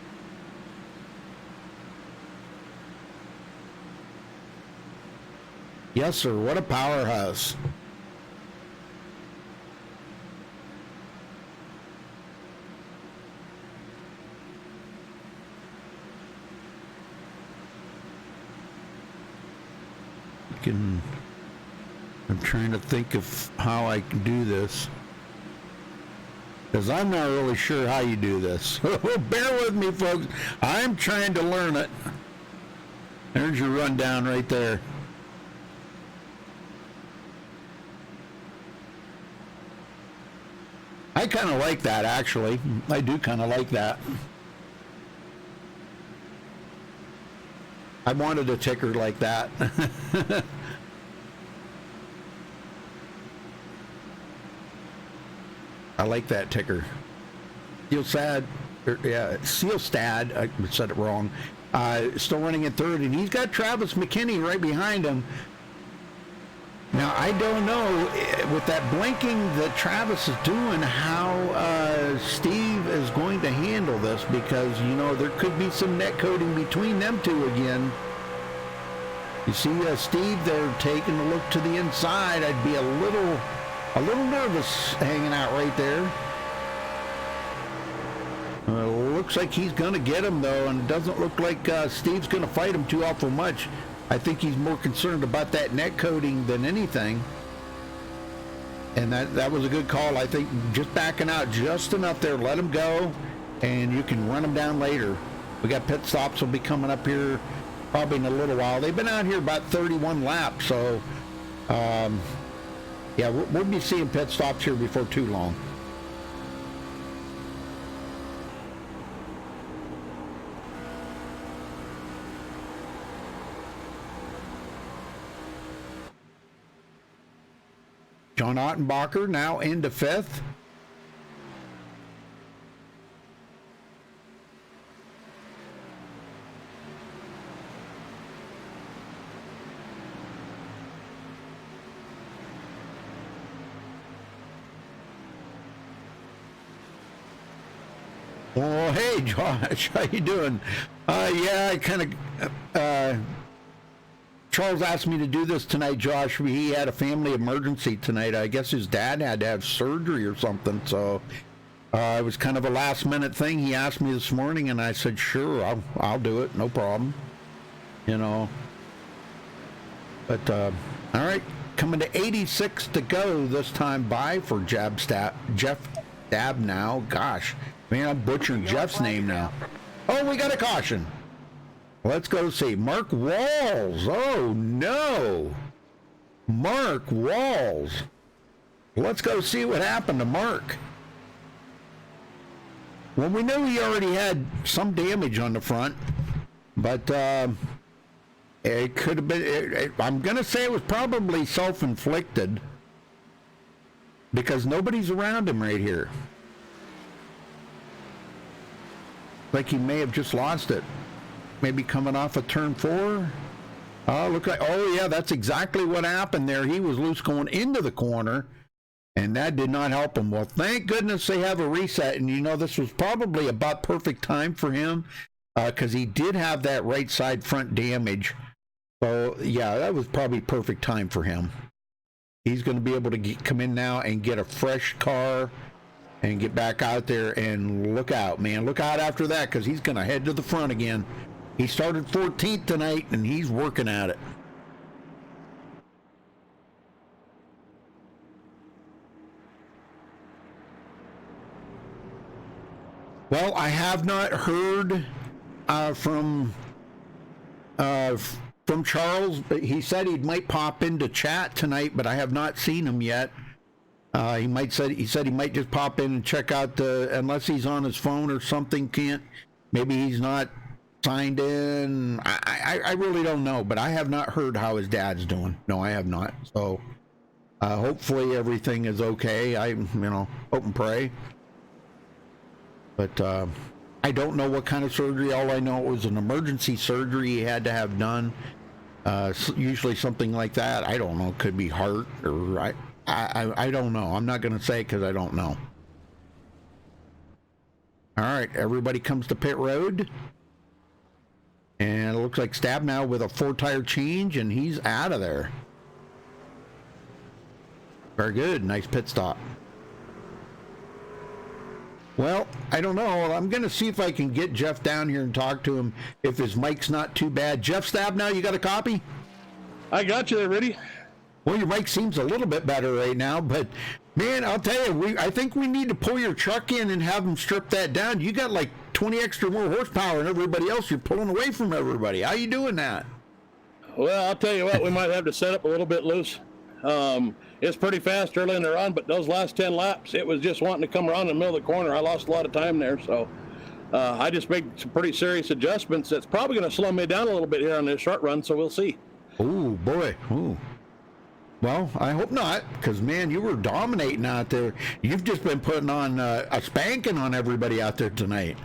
Yes, sir, what a powerhouse. I'm trying to think of how I can do this, because I'm not really sure how you do this. Bear with me, folks. I'm trying to learn it. There's your rundown right there. I kind of like that, actually. I do kind of like that. I wanted a ticker like that. I like that ticker. Seelstad, I said it wrong. Still running in third, and he's got Travis McKinney right behind him. Now, I don't know, with that blinking that Travis is doing, how Steve is going to handle this, because, you know, there could be some net coding between them two again. You see Steve there taking a look to the inside. I'd be a little nervous hanging out right there. Looks like he's going to get him, though, and it doesn't look like Steve's going to fight him too awful much. I think he's more concerned about that net coding than anything. And that was a good call. I think just backing out just enough there, let him go, and you can run him down later. We got pit stops will be coming up here probably in a little while. They've been out here about 31 laps, so yeah, we'll be seeing pit stops here before too long. John Ottenbacher now into fifth. Oh, hey, Josh, how you doing? Yeah, I kind of... Charles asked me to do this tonight, Josh. He had a family emergency tonight. I guess his dad had to have surgery or something, so it was kind of a last-minute thing. He asked me this morning, and I said, sure, I'll do it, no problem, you know. But, all right, coming to 86 to go this time by for Jeff Stab now. Gosh, man, I'm butchering Jeff's name now. Oh, we got a caution. Let's go see. Mark Walls. Oh, no. Mark Walls. Let's go see what happened to Mark. Well, we knew he already had some damage on the front, but it could have been, I'm going to say it was probably self-inflicted, because nobody's around him right here. Like he may have just lost it. Maybe coming off of turn 4. Look like, oh yeah, that's exactly what happened there. He was loose going into the corner, and that did not help him. Well, thank goodness they have a reset, and you know, this was probably about perfect time for him, because he did have that right side front damage. So yeah, that was probably perfect time for him. He's going to be able to come in now and get a fresh car and get back out there, and look out, man. Look out after that, because he's going to head to the front again. He started 14th tonight, and he's working at it. Well, I have not heard from Charles. He said he might pop into chat tonight, but I have not seen him yet. He said he might just pop in and check out unless he's on his phone or something. Maybe he's not signed in. I really don't know, but I have not heard how his dad's doing. No, I have not. So hopefully everything is okay. I hope and pray. But I don't know what kind of surgery. All I know, it was an emergency surgery he had to have done. Usually something like that. I don't know. Could be heart or I don't know. I'm not going to say because I don't know. All right, everybody comes to pit road. And it looks like Stabnow with a 4-tire change, and he's out of there. Very good. Nice pit stop. Well, I don't know. I'm going to see if I can get Jeff down here and talk to him if his mic's not too bad. Jeff Stabnow, you got a copy? I got you there, Rudy. Well, your mic seems a little bit better right now, but man, I'll tell you, I think we need to pull your truck in and have them strip that down. You got like 20 extra more horsepower than everybody else. You're pulling away from everybody. How you doing that? Well, I'll tell you what, we might have to set up a little bit loose. It's pretty fast early in the run, but those last 10 laps, it was just wanting to come around in the middle of the corner. I lost a lot of time there, so I just made some pretty serious adjustments. That's probably going to slow me down a little bit here on this short run, so we'll see. Oh, boy. Ooh. Well, I hope not, because, man, you were dominating out there. You've just been putting on a spanking on everybody out there tonight.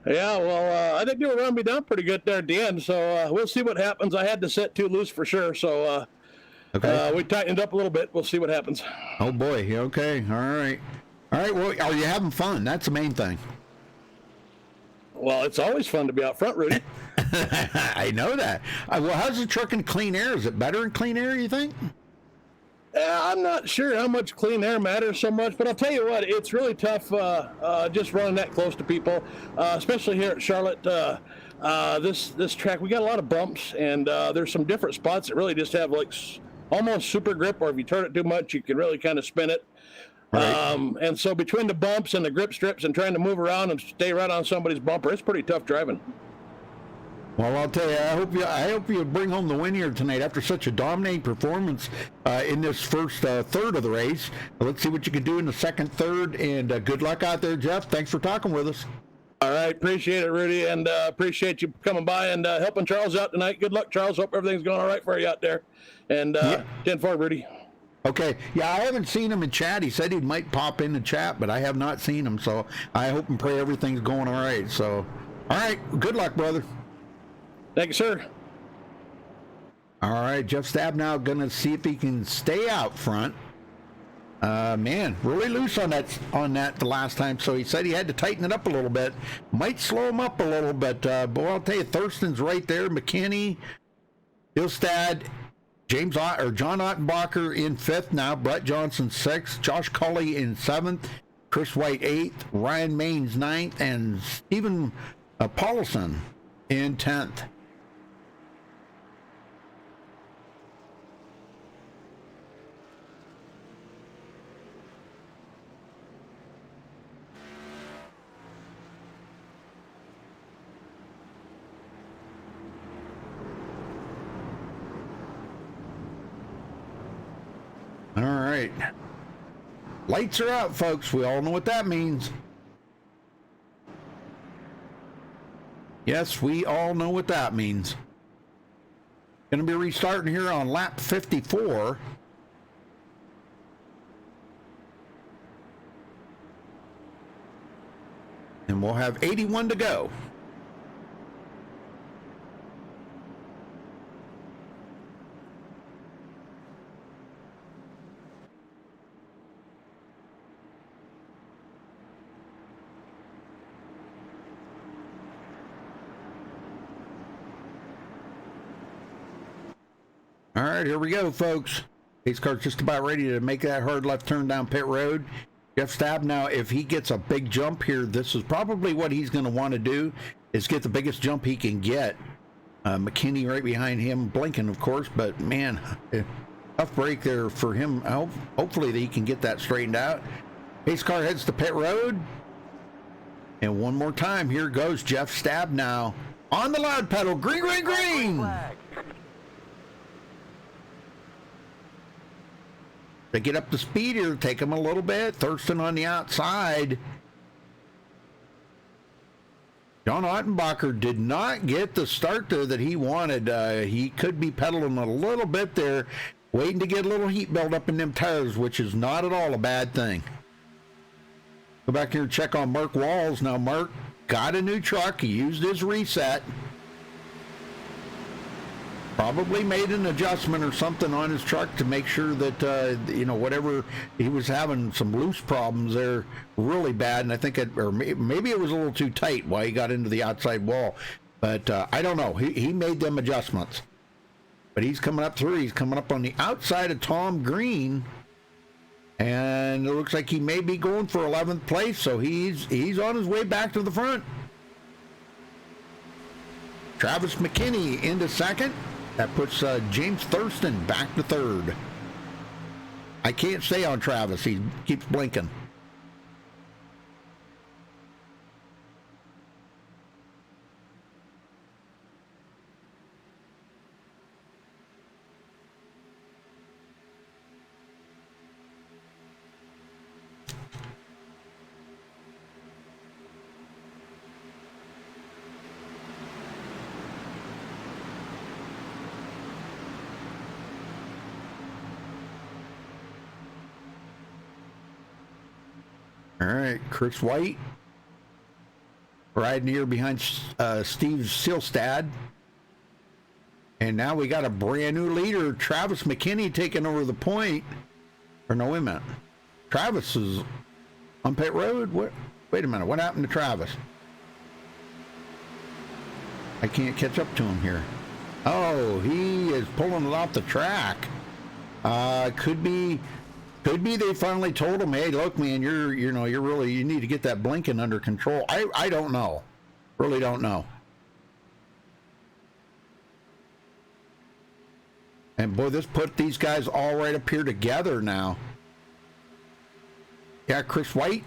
Yeah, well, I think they were running me down pretty good there at the end, so we'll see what happens. I had to set too loose for sure, so okay. We tightened up a little bit. We'll see what happens. Oh, boy. Okay. All right. All right. Well, are you having fun? That's the main thing. Well, it's always fun to be out front, Rudy. I know that. Well, how's the truck in clean air? Is it better in clean air, you think? I'm not sure how much clean air matters so much, but I'll tell you what, it's really tough just running that close to people, especially here at Charlotte. This track, we got a lot of bumps, and there's some different spots that really just have like almost super grip, or if you turn it too much, you can really kind of spin it. Right. And so between the bumps and the grip strips and trying to move around and stay right on somebody's bumper, it's pretty tough driving. Well, I'll tell you, I hope you bring home the win here tonight after such a dominating performance in this first third of the race. Let's see what you can do in the second, third, and good luck out there, Jeff. Thanks for talking with us. All right, appreciate it, Rudy, and appreciate you coming by and helping Charles out tonight. Good luck, Charles. Hope everything's going all right for you out there. And 10-4, Rudy. Okay. Yeah, I haven't seen him in chat. He said he might pop in the chat, but I have not seen him, so I hope and pray everything's going all right. So, all right, good luck, brother. Thank you, sir. All right, Jeff Stabnow going to see if he can stay out front. Man, really loose on that the last time, so he said he had to tighten it up a little bit. Might slow him up a little bit, but I'll tell you, Thurston's right there. McKinney, Ilstad, John Ottenbacher in 5th now. Brett Johnson 6th. Josh Culley in 7th. Chris White 8th. Ryan Maines 9th. And Stephen Paulson in 10th. All right. Lights are out, folks. We all know what that means. Yes, we all know what that means. Going to be restarting here on lap 54. And we'll have 81 to go. All right, here we go, folks. Pace car's just about ready to make that hard left turn down pit road. Jeff Stabnow, if he gets a big jump here, this is probably what he's going to want to do, is get the biggest jump he can get. McKinney right behind him, blinking, of course, but man, tough break there for him. Hopefully that he can get that straightened out. Pace car heads to pit road. And one more time, here goes Jeff Stab now. On the loud pedal, green, green, green! Flag. To get up to speed here, take him a little bit. Thurston on the outside. John Ottenbacher did not get the start there that he wanted. He could be pedaling a little bit there, waiting to get a little heat build up in them tires, which is not at all a bad thing. Go back here and check on Mark Walls. Now, Mark got a new truck. He used his reset. Probably made an adjustment or something on his truck to make sure that, whatever, he was having some loose problems there really bad. And I think maybe it was a little too tight while he got into the outside wall. But I don't know. He made them adjustments. But he's coming up through. He's coming up on the outside of Tom Green. And it looks like he may be going for 11th place. So he's on his way back to the front. Travis McKinney into second. That puts James Thurston back to third. I can't stay on Travis. He keeps blinking. All right, Chris White riding here behind Steve Silstad. And now we got a brand new leader, Travis McKinney, taking over the point. Or no, wait a minute. Travis is on pit road? What? Wait a minute, what happened to Travis? I can't catch up to him here. Oh, he is pulling it off the track. Could be they finally told him, hey, look, man, you need to get that blinking under control. I don't know. Really don't know. And boy, this put these guys all right up here together now. Yeah, Chris White.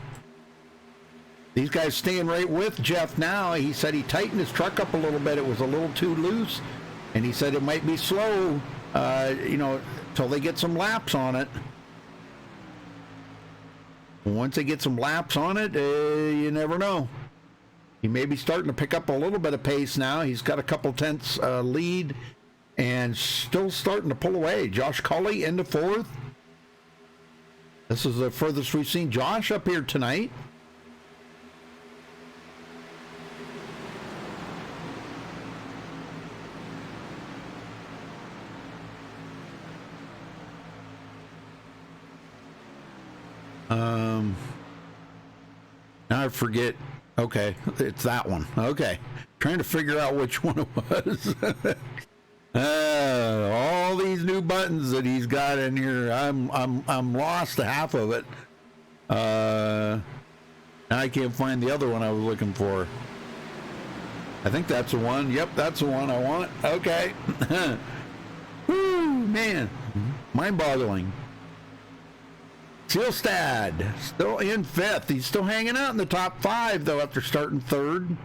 These guys staying right with Jeff now. He said he tightened his truck up a little bit. It was a little too loose. And he said it might be slow, till they get some laps on it. Once they get some laps on it, you never know. He may be starting to pick up a little bit of pace now. He's got a couple tenths lead and still starting to pull away. Josh Culley into fourth. This is the furthest we've seen Josh up here tonight. Now I forget. Okay, it's that one. Okay, trying to figure out which one it was. All these new buttons that he's got in here. I'm lost to half of it. Now I can't find the other one I was looking for. I think that's the one. Yep, that's the one I want. Okay. Whoo, man, mind-boggling. Silstad still in fifth. He's still hanging out in the top five, though, after starting third.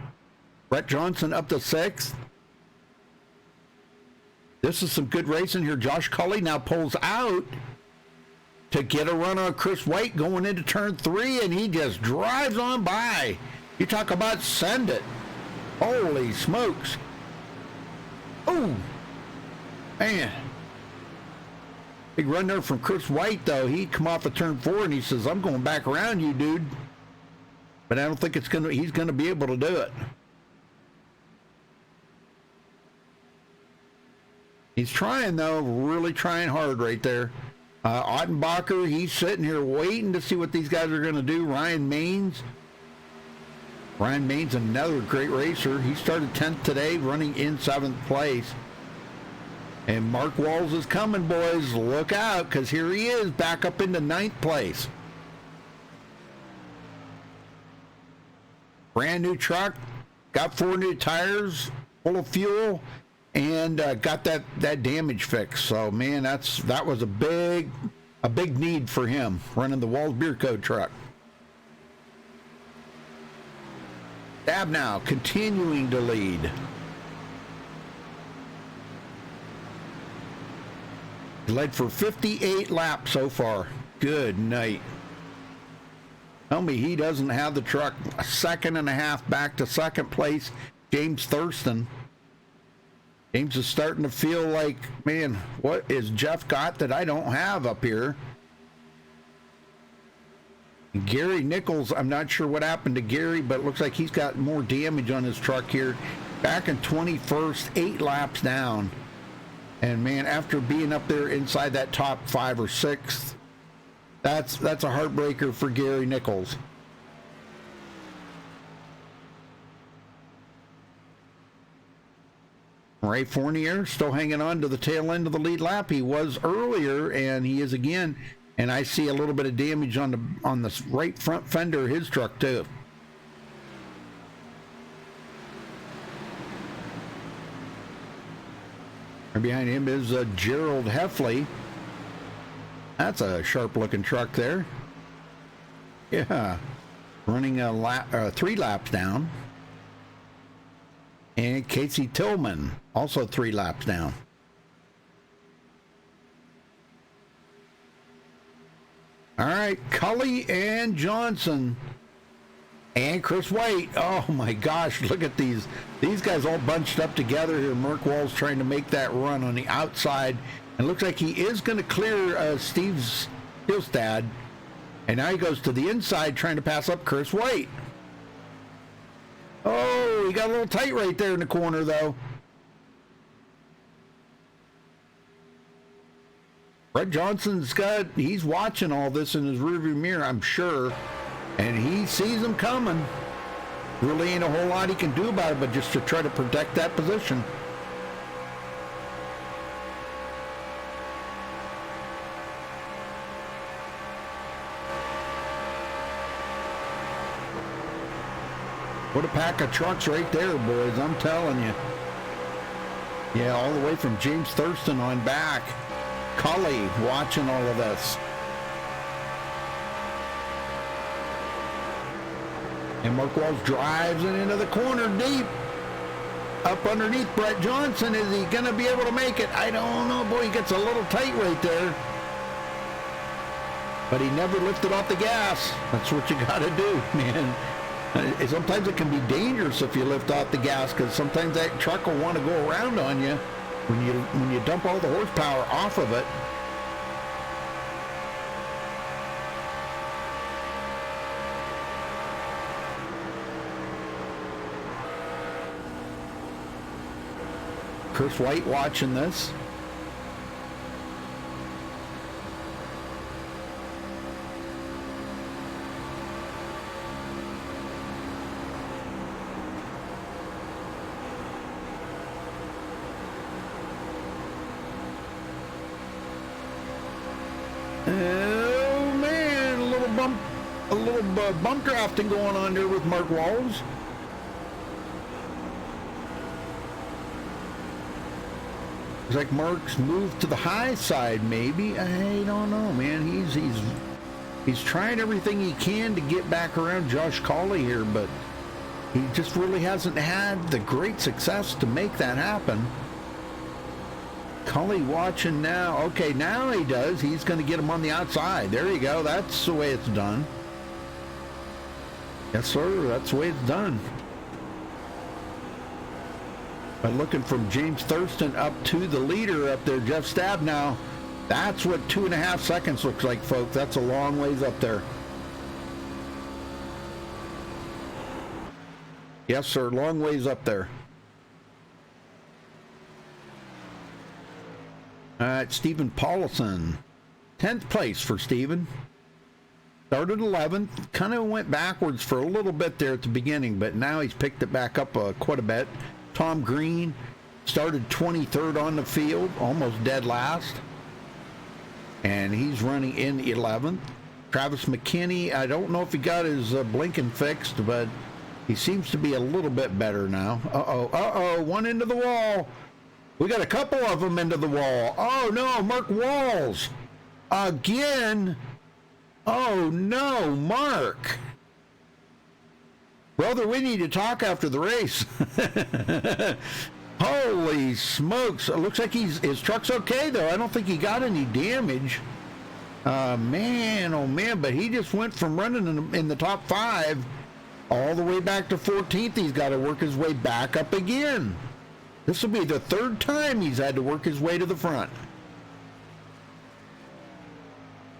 Brett Johnson up to sixth. This is some good racing here. Josh Culley now pulls out to get a run on Chris White going into turn three, and he just drives on by. You talk about send it. Holy smokes. Oh, man. Big run there from Chris White, though. He come off of turn four, and he says, I'm going back around you, dude. But I don't think he's going to be able to do it. He's trying, though, really trying hard right there. Ottenbacher, he's sitting here waiting to see what these guys are going to do. Ryan Maines, another great racer. He started 10th today, running in 7th place. And Mark Walls is coming, boys. Look out, because here he is, back up into 9th place. Brand new truck, got 4 new tires, full of fuel, and got that damage fixed. So, man, that was a big need for him, running the Walls Beer Code truck. Stabnow continuing to lead. Led for 58 laps so far. Good night. Tell me he doesn't have the truck. A second and a half back to second place. James Thurston. James is starting to feel like, man, what is Jeff got that I don't have up here? Gary Nichols, I'm not sure what happened to Gary, but it looks like he's got more damage on his truck here. Back in 21st, 8 laps down. And man, after being up there inside that top 5 or 6, that's a heartbreaker for Gary Nichols. Ray Fournier still hanging on to the tail end of the lead lap. He was earlier, and he is again. And I see a little bit of damage on the right front fender of his truck too. And behind him is Gerald Heffley. That's a sharp-looking truck there. Yeah, running 3 laps down. And Casey Tillman, also 3 laps down. All right, Cully and Johnson and Chris White. Oh my gosh, look at these guys all bunched up together here. Mark Wall's trying to make that run on the outside, and looks like he is going to clear Steve Stilstad, and now he goes to the inside trying to pass up Chris White. Oh, he got a little tight right there in the corner though. Brett Johnson's he's watching all this in his rearview mirror, I'm sure, and he sees them coming. Really ain't a whole lot he can do about it, but just to try to protect that position. What a pack of trucks right there, boys, I'm telling you. Yeah, all the way from James Thurston on back. Cully watching all of this. And Mark Walls drives it into the corner deep. Up underneath Brett Johnson. Is he going to be able to make it? I don't know. Boy, he gets a little tight right there. But he never lifted off the gas. That's what you got to do, man. Sometimes it can be dangerous if you lift off the gas, because sometimes that truck will want to go around on you. When you dump all the horsepower off of it. Chris White watching this. Oh man, a little bump drafting going on there with Mark Walls. Looks like Mark's moved to the high side, maybe. I don't know, man. He's trying everything he can to get back around Josh Cawley here, but he just really hasn't had the great success to make that happen. Cully watching now. Okay, now he does. He's going to get him on the outside. There you go. That's the way it's done. Yes, sir. That's the way it's done. But looking from James Thurston up to the leader up there, Jeff Stabnow. That's what 2.5 seconds looks like, folks. That's a long ways up there. Yes, sir. Long ways up there. All right, Stephen Paulson, 10th place for Stephen. Started 11th, kind of went backwards for a little bit there at the beginning, but now he's picked it back up quite a bit. Tom Green started 23rd on the field, almost dead last, and he's running in 11th. Travis McKinney, I don't know if he got his blinking fixed, but he seems to be a little bit better now. One into the wall. We got a couple of them into the wall. Oh, no, Mark Walls. Again. Oh, no, Mark. Brother, we need to talk after the race. Holy smokes. It looks like his truck's okay, though. I don't think he got any damage. Man, oh man, but he just went from running in the top 5 all the way back to 14th. He's got to work his way back up again. This will be the 3rd time he's had to work his way to the front.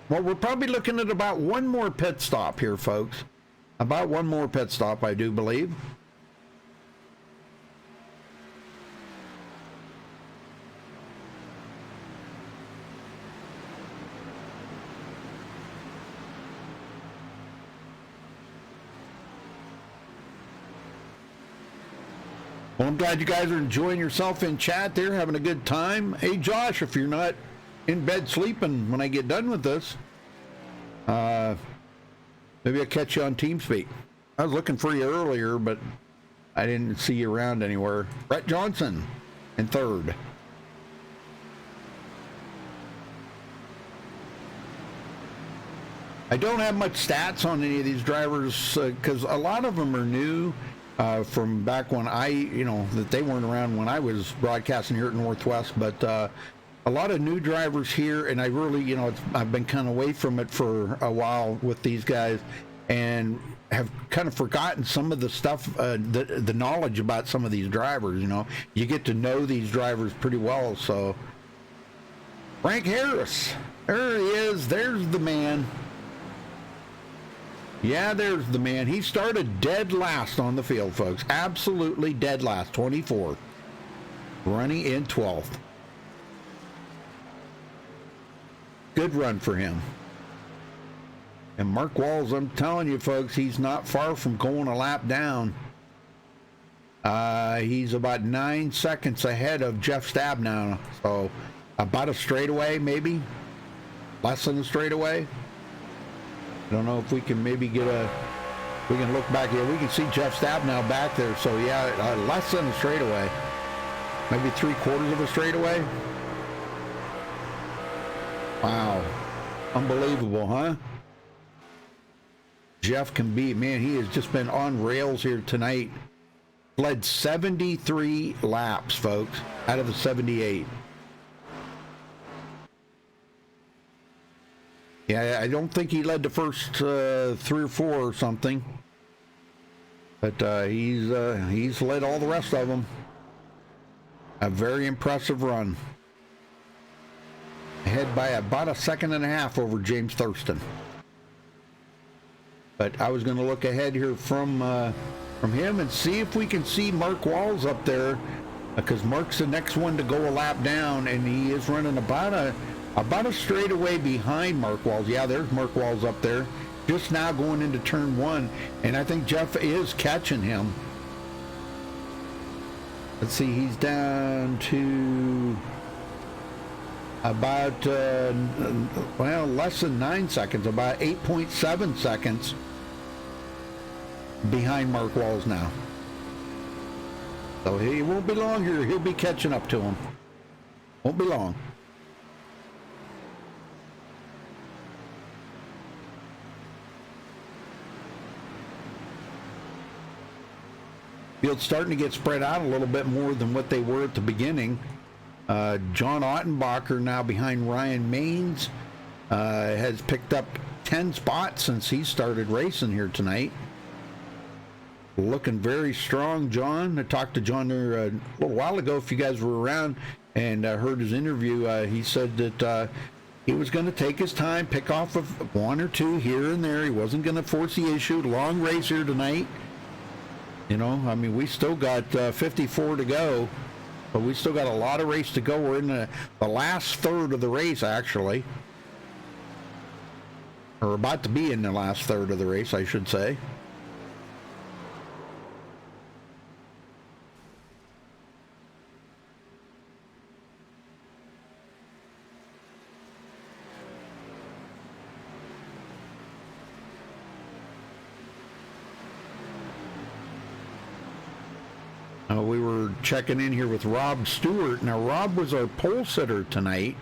Well, we're probably looking at about one more pit stop here, folks. About one more pit stop, I do believe. Well, I'm glad you guys are enjoying yourself in chat there, having a good time. Hey, Josh, if you're not in bed sleeping when I get done with this, maybe I'll catch you on TeamSpeak. I was looking for you earlier, but I didn't see you around anywhere. Brett Johnson in 3rd. I don't have much stats on any of these drivers because a lot of them are new. From back when that they weren't around when I was broadcasting here at Northwest, but a lot of new drivers here, and I really, I've been kind of away from it for a while with these guys, and have kind of forgotten some of the stuff, the knowledge about some of these drivers. You get to know these drivers pretty well. So Frank Harris, there he is. There's the man. Yeah, there's the man. He started dead last on the field, folks. Absolutely dead last, 24th. Running in 12th. Good run for him. And Mark Walls, I'm telling you, folks, he's not far from going a lap down. He's about 9 seconds ahead of Jeff Stab now. So about a straightaway, maybe. Less than a straightaway. I don't know if we can maybe we can look back here. We can see Jeff Stab now back there. So yeah, less than a straightaway. Maybe 3/4 of a straightaway. Wow. Unbelievable, huh? Jeff can be, man, he has just been on rails here tonight. Led 73 laps, folks, out of the 78. Yeah, I don't think he led the first 3 or 4 or something, but he's led all the rest of them. A very impressive run. Ahead by about 1.5 seconds over James Thurston. But I was going to look ahead here from him and see if we can see Mark Walls up there, because Mark's the next one to go a lap down, and he is running about a straightaway behind Mark Walls. Yeah, there's Mark Walls up there, just now going into turn 1, and I think Jeff is catching him. Let's see, he's down to about, less than 9 seconds, about 8.7 seconds behind Mark Walls now. So he won't be long here. He'll be catching up to him. Won't be long. Field's starting to get spread out a little bit more than what they were at the beginning. John Ottenbacher now behind Ryan Maines has picked up 10 spots since he started racing here tonight. Looking very strong, John. I talked to John there a little while ago, if you guys were around, and heard his interview. He said that he was going to take his time, pick off of 1 or 2 here and there. He wasn't going to force the issue. Long race here tonight. We still got 54 to go, but we still got a lot of race to go. We're in the last third of the race, actually. Or about to be in the last third of the race, I should say. We were checking in here with Rob Stewart. Now, Rob was our pole sitter tonight,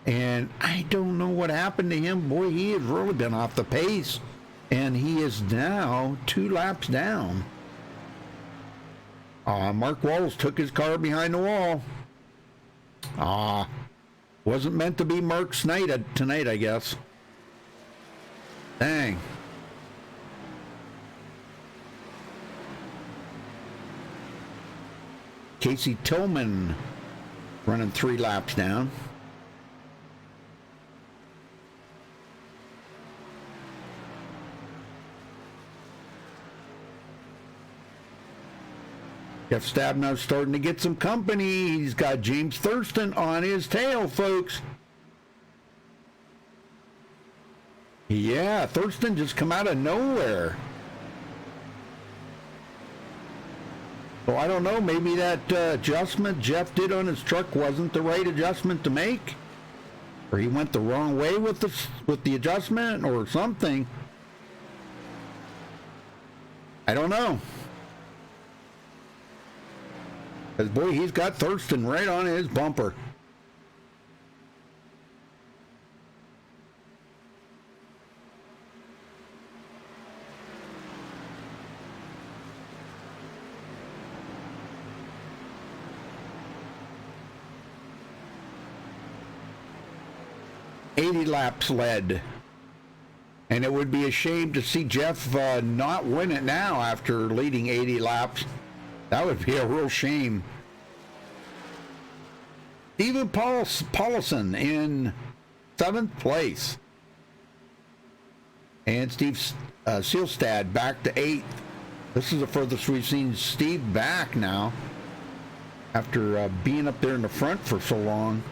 and I don't know what happened to him. Boy, he has really been off the pace. And he is now 2 laps down. Mark Walls took his car behind the wall. Wasn't meant to be Mark's night tonight, I guess. Dang. Casey Tillman running 3 laps down. Jeff Stabnow starting to get some company. He's got James Thurston on his tail, folks. Yeah, Thurston just come out of nowhere. So I don't know, maybe that adjustment Jeff did on his truck wasn't the right adjustment to make. Or he went the wrong way with the adjustment or something. I don't know. Because, boy, he's got Thurston right on his bumper. $80 laps led. And it would be a shame to see Jeff not win it now after leading 80 laps. That would be a real shame. Steven Paulson in 7th place. And Steve Seelstad back to 8th. This is the furthest we've seen Steve back now after being up there in the front for so long.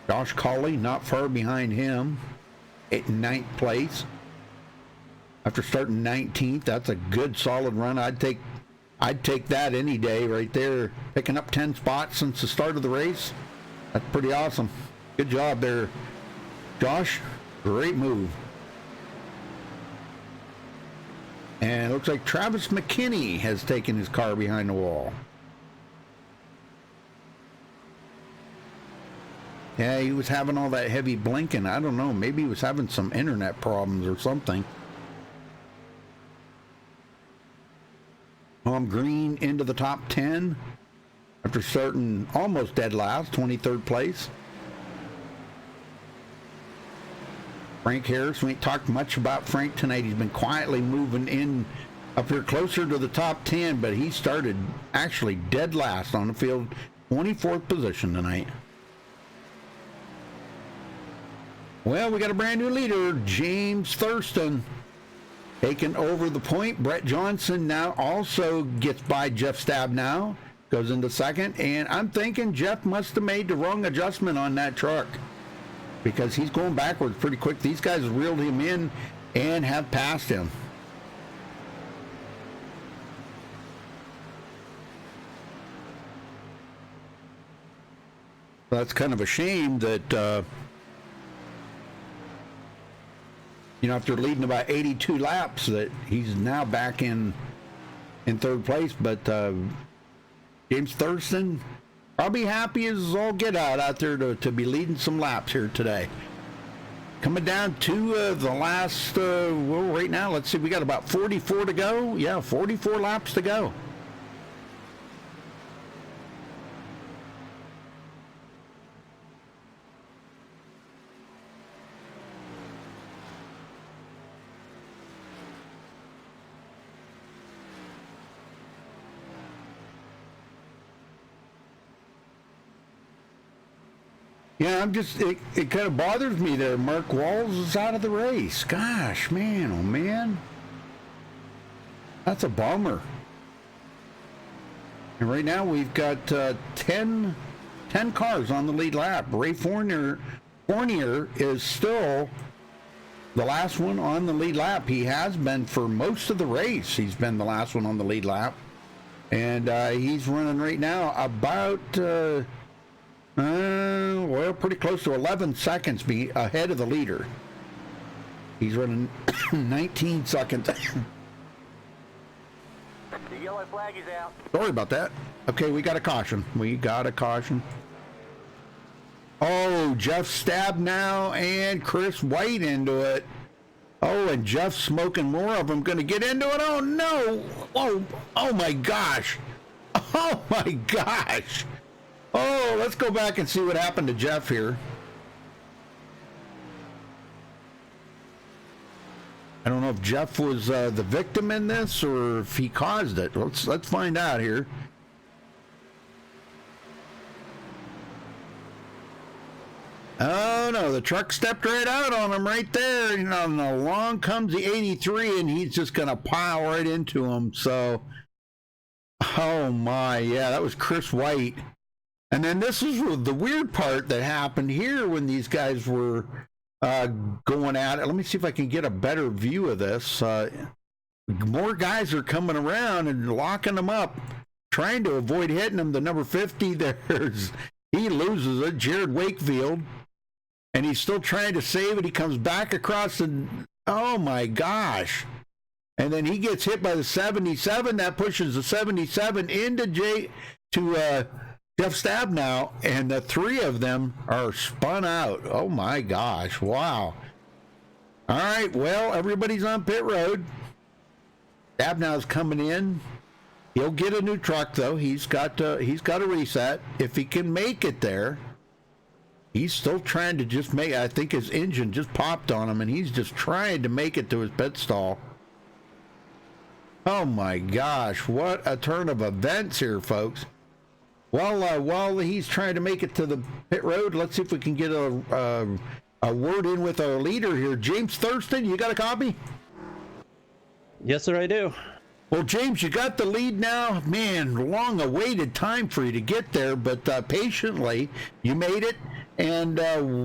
Josh Colley not far behind him at 9th place. After starting 19th, that's a good solid run. I'd take that any day right there. Picking up 10 spots since the start of the race. That's pretty awesome. Good job there, Josh. Great move. And it looks like Travis McKinney has taken his car behind the wall. Yeah, he was having all that heavy blinking. I don't know. Maybe he was having some internet problems or something. Tom Green into the top 10 after starting almost dead last, 23rd place. Frank Harris, we ain't talked much about Frank tonight. He's been quietly moving in up here closer to the top 10, but he started actually dead last on the field, 24th position tonight. Well, we got a brand new leader, James Thurston, taking over the point. Brett Johnson now also gets by Jeff Stabnow, goes into 2nd, and I'm thinking Jeff must have made the wrong adjustment on that truck because he's going backwards pretty quick. These guys reeled him in and have passed him. That's kind of a shame that after leading about 82 laps, that he's now back in 3rd place. But James Thurston probably happy as all get out there to be leading some laps here today. Coming down to the last, right now, let's see, we got about 44 to go. Yeah, 44 laps to go. Yeah, it kind of bothers me there. Mark Walls is out of the race. Gosh, man, oh man. That's a bummer. And right now we've got 10 cars on the lead lap. Ray Fournier is still the last one on the lead lap. He has been for most of the race. He's been the last one on the lead lap. And he's running right now about... pretty close to 11 seconds ahead of the leader. He's running 19 seconds. The yellow flag is out. Sorry about that. Okay, we got a caution. Oh, Jeff Stabnow and Chris White into it. Oh, and Jeff's smoking more of them. Going to get into it. Oh, no. Oh, my gosh. Oh, my gosh. Oh, let's go back and see what happened to Jeff here. I don't know if Jeff was the victim in this or if he caused it. Let's find out here. Oh no, the truck stepped right out on him right there. You know, and along comes the 83 and he's just gonna pile right into him. So, oh my, yeah, that was Chris White. And then this is the weird part that happened here when these guys were going at it. Let me see if I can get a better view of this. More guys are coming around and locking them up, trying to avoid hitting them. The number 50, he loses it, Jared Wakefield, and he's still trying to save it. He comes back across and oh my gosh. And then he gets hit by the 77. That pushes the 77 into Jeff Stabnow, and the three of them are spun out. Oh my gosh, wow. All right, well, everybody's on pit road. Stabnow's coming in. He'll get a new truck though. He's got a reset. If he can make it there, he's still trying to just make, I think his engine just popped on him and he's just trying to make it to his pit stall. Oh my gosh, what a turn of events here, folks. Well, while he's trying to make it to the pit road, let's see if we can get a word in with our leader here. James Thurston, you got a copy? Yes, sir, I do. Well, James, you got the lead now. Man, long-awaited time for you to get there, but patiently, you made it. And,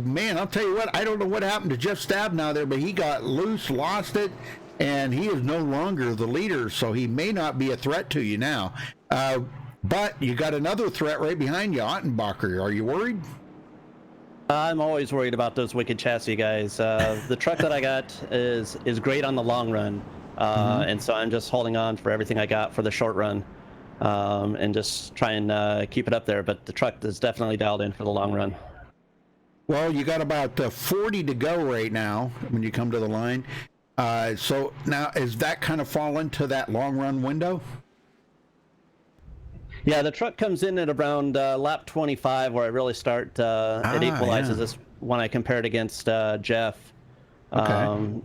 man, I'll tell you what, I don't know what happened to Jeff Stabnow there, but he got loose, lost it, and he is no longer the leader, so he may not be a threat to you now. But you got another threat right behind you, Ottenbacher. Are you worried? I'm always worried about those wicked chassis guys. The truck that I got is great on the long run, and so I'm just holding on for everything I got for the short run, and just try and keep it up there. But the truck is definitely dialed in for the long run. Well, you got about 40 to go right now when you come to the line. So now, is that kind of fall into that long run window? Yeah, the truck comes in at around lap 25, where I really start. It equalizes this when I compare it against Jeff. Okay.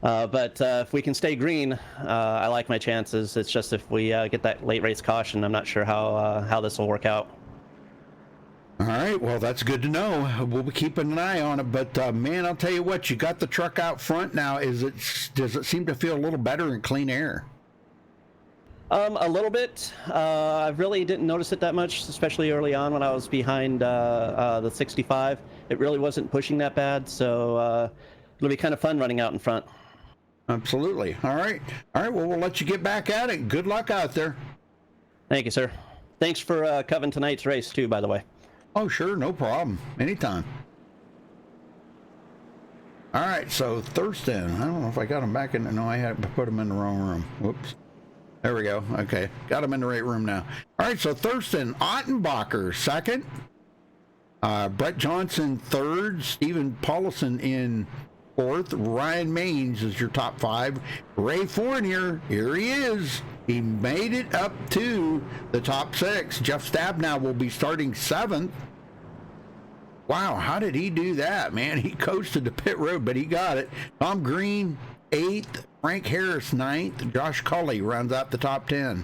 But if we can stay green, I like my chances. It's just if we get that late race caution, I'm not sure how this will work out. All right, well, that's good to know. We'll be keeping an eye on it. But, man, I'll tell you what, you got the truck out front now. Does it seem to feel a little better in clean air? A little bit. I really didn't notice it that much, especially early on when I was behind the 65. It really wasn't pushing that bad, so it'll be kind of fun running out in front. Absolutely. All right. Well, we'll let you get back at it. Good luck out there. Thank you, sir. Thanks for covering tonight's race, too, by the way. Oh, sure. No problem. Anytime. All right. So, Thurston. I don't know if I got him back in. No, I had to put him in the wrong room. Whoops. There we go. Okay. Got him in the right room now. All right. So, Thurston Ottenbacher, second. Brett Johnson, third. Stephen Paulson in fourth. Ryan Maines is your top five. Ray Fournier, here he is. He made it up to the top six. Jeff Stabnow will be starting seventh. Wow, how did he do that, man? He coasted the pit road, but he got it. Tom Green, eighth. Frank Harris, ninth. Josh Culley rounds out the top 10.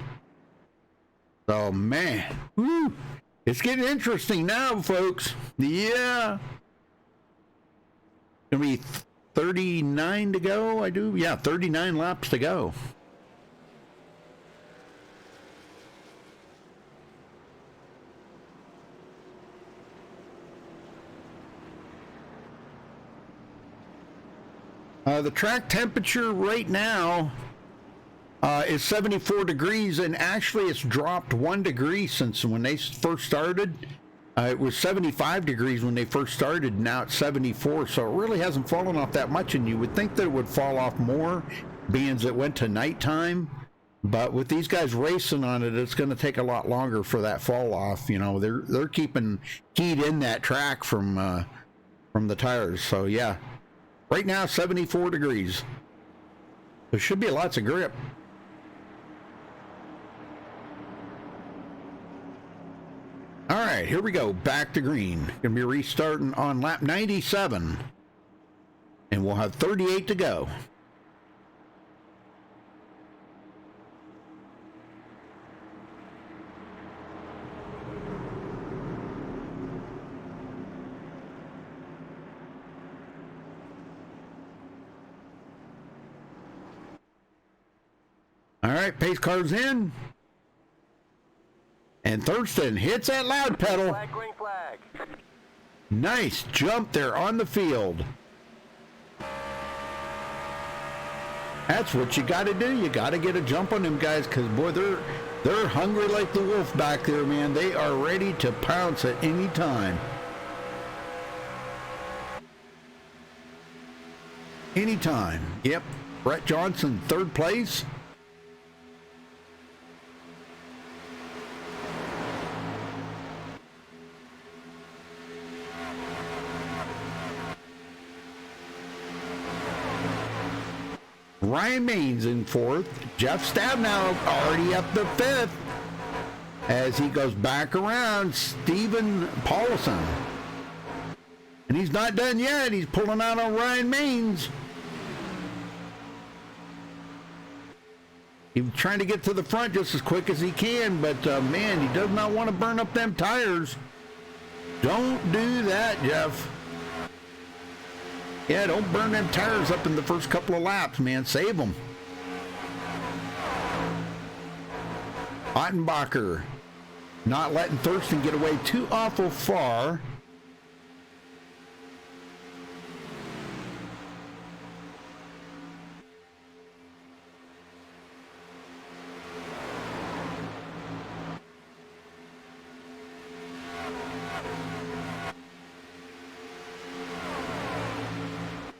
So, man, whew, it's getting interesting now, folks. Yeah. Gonna be 39 to go, I do? Yeah, 39 laps to go. The track temperature right now is 74 degrees, and actually it's dropped 1 degree since when they first started. It was 75 degrees when they first started, and now it's 74, so it really hasn't fallen off that much, and you would think that it would fall off more, being as it went to nighttime. But with these guys racing on it, it's going to take a lot longer for that fall off. You know, they're keeping heat in that track from the tires. So yeah, right now 74 degrees. There should be lots of grip. All right, here we go. Back to green. Going to be restarting on lap 97. And we'll have 38 to go. All right, pace car's in. And Thurston hits that loud pedal. Flag, green flag. Nice jump there on the field. That's what you got to do. You got to get a jump on them guys because, boy, they're hungry like the wolf back there, man. They are ready to pounce at any time. Anytime. Yep. Brett Johnson, third place. Ryan Maines in fourth. Jeff Stabnow already up to fifth. As he goes back around, Stephen Paulson. And he's not done yet. He's pulling out on Ryan Maines. He's trying to get to the front just as quick as he can, but man, he does not want to burn up them tires. Don't do that, Jeff. Yeah, don't burn them tires up in the first couple of laps, man. Save them. Ottenbacher not letting Thurston get away too awful far.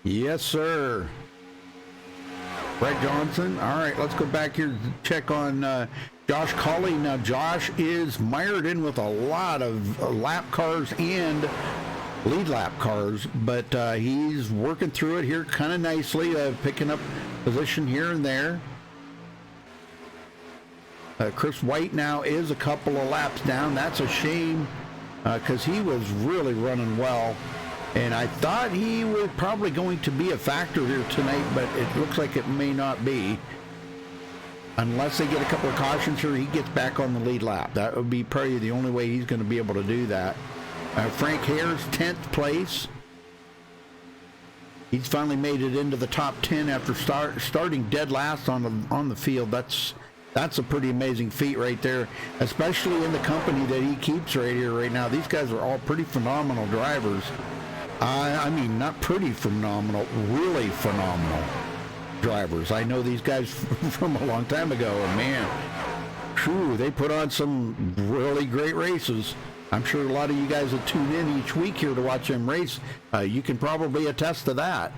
Yes, sir. Brett Johnson. All right, let's go back here and check on Josh Colley. Now, Josh is mired in with a lot of lap cars and lead lap cars, but he's working through it here kind of nicely, picking up position here and there. Chris White now is a couple of laps down. That's a shame because he was really running well. And I thought he was probably going to be a factor here tonight, but it looks like it may not be. Unless they get a couple of cautions here, he gets back on the lead lap. That would be probably the only way he's going to be able to do that. Frank Hare's 10th place. He's finally made it into the top 10 after starting dead last on the field. That's a pretty amazing feat right there, especially in the company that he keeps right here right now. These guys are all pretty phenomenal drivers. I mean, not pretty phenomenal, really phenomenal drivers. I know these guys from a long time ago, and man, true, they put on some really great races. I'm sure a lot of you guys that tune in each week here to watch them race, you can probably attest to that.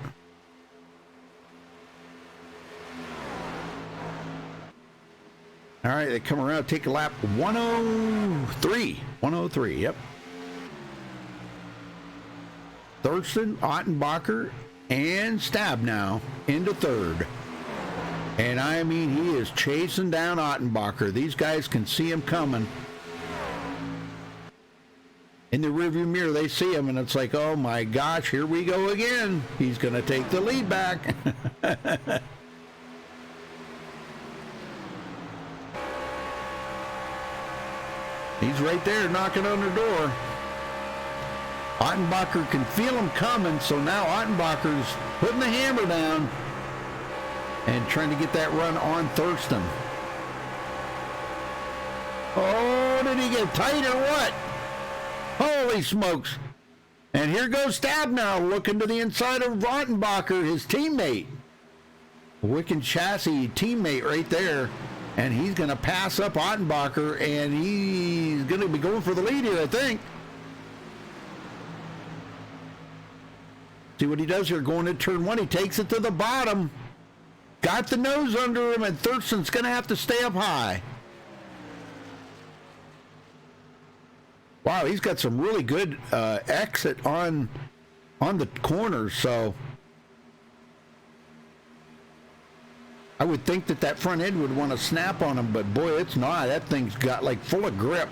All right, they come around, take a lap 103. 103, yep. Thurston, Ottenbacher, and Stabnow into third. And I mean, he is chasing down Ottenbacher. These guys can see him coming. In the rearview mirror, they see him, and it's like, oh my gosh, here we go again. He's going to take the lead back. He's right there knocking on the door. Ottenbacher can feel him coming, so now Ottenbacher's putting the hammer down and trying to get that run on Thurston. Oh, did he get tight or what? Holy smokes. And here goes Stabnow looking to the inside of Ottenbacher, his teammate. Wicked Chassis teammate right there. And he's going to pass up Ottenbacher, and he's going to be going for the lead here, I think. See what he does here, going to turn one. He takes it to the bottom. got the nose under him, and Thurston's going to have to stay up high. Wow, he's got some really good exit on the corners, so I would think that front end would want to snap on him, but boy, it's not. That thing's got like full of grip.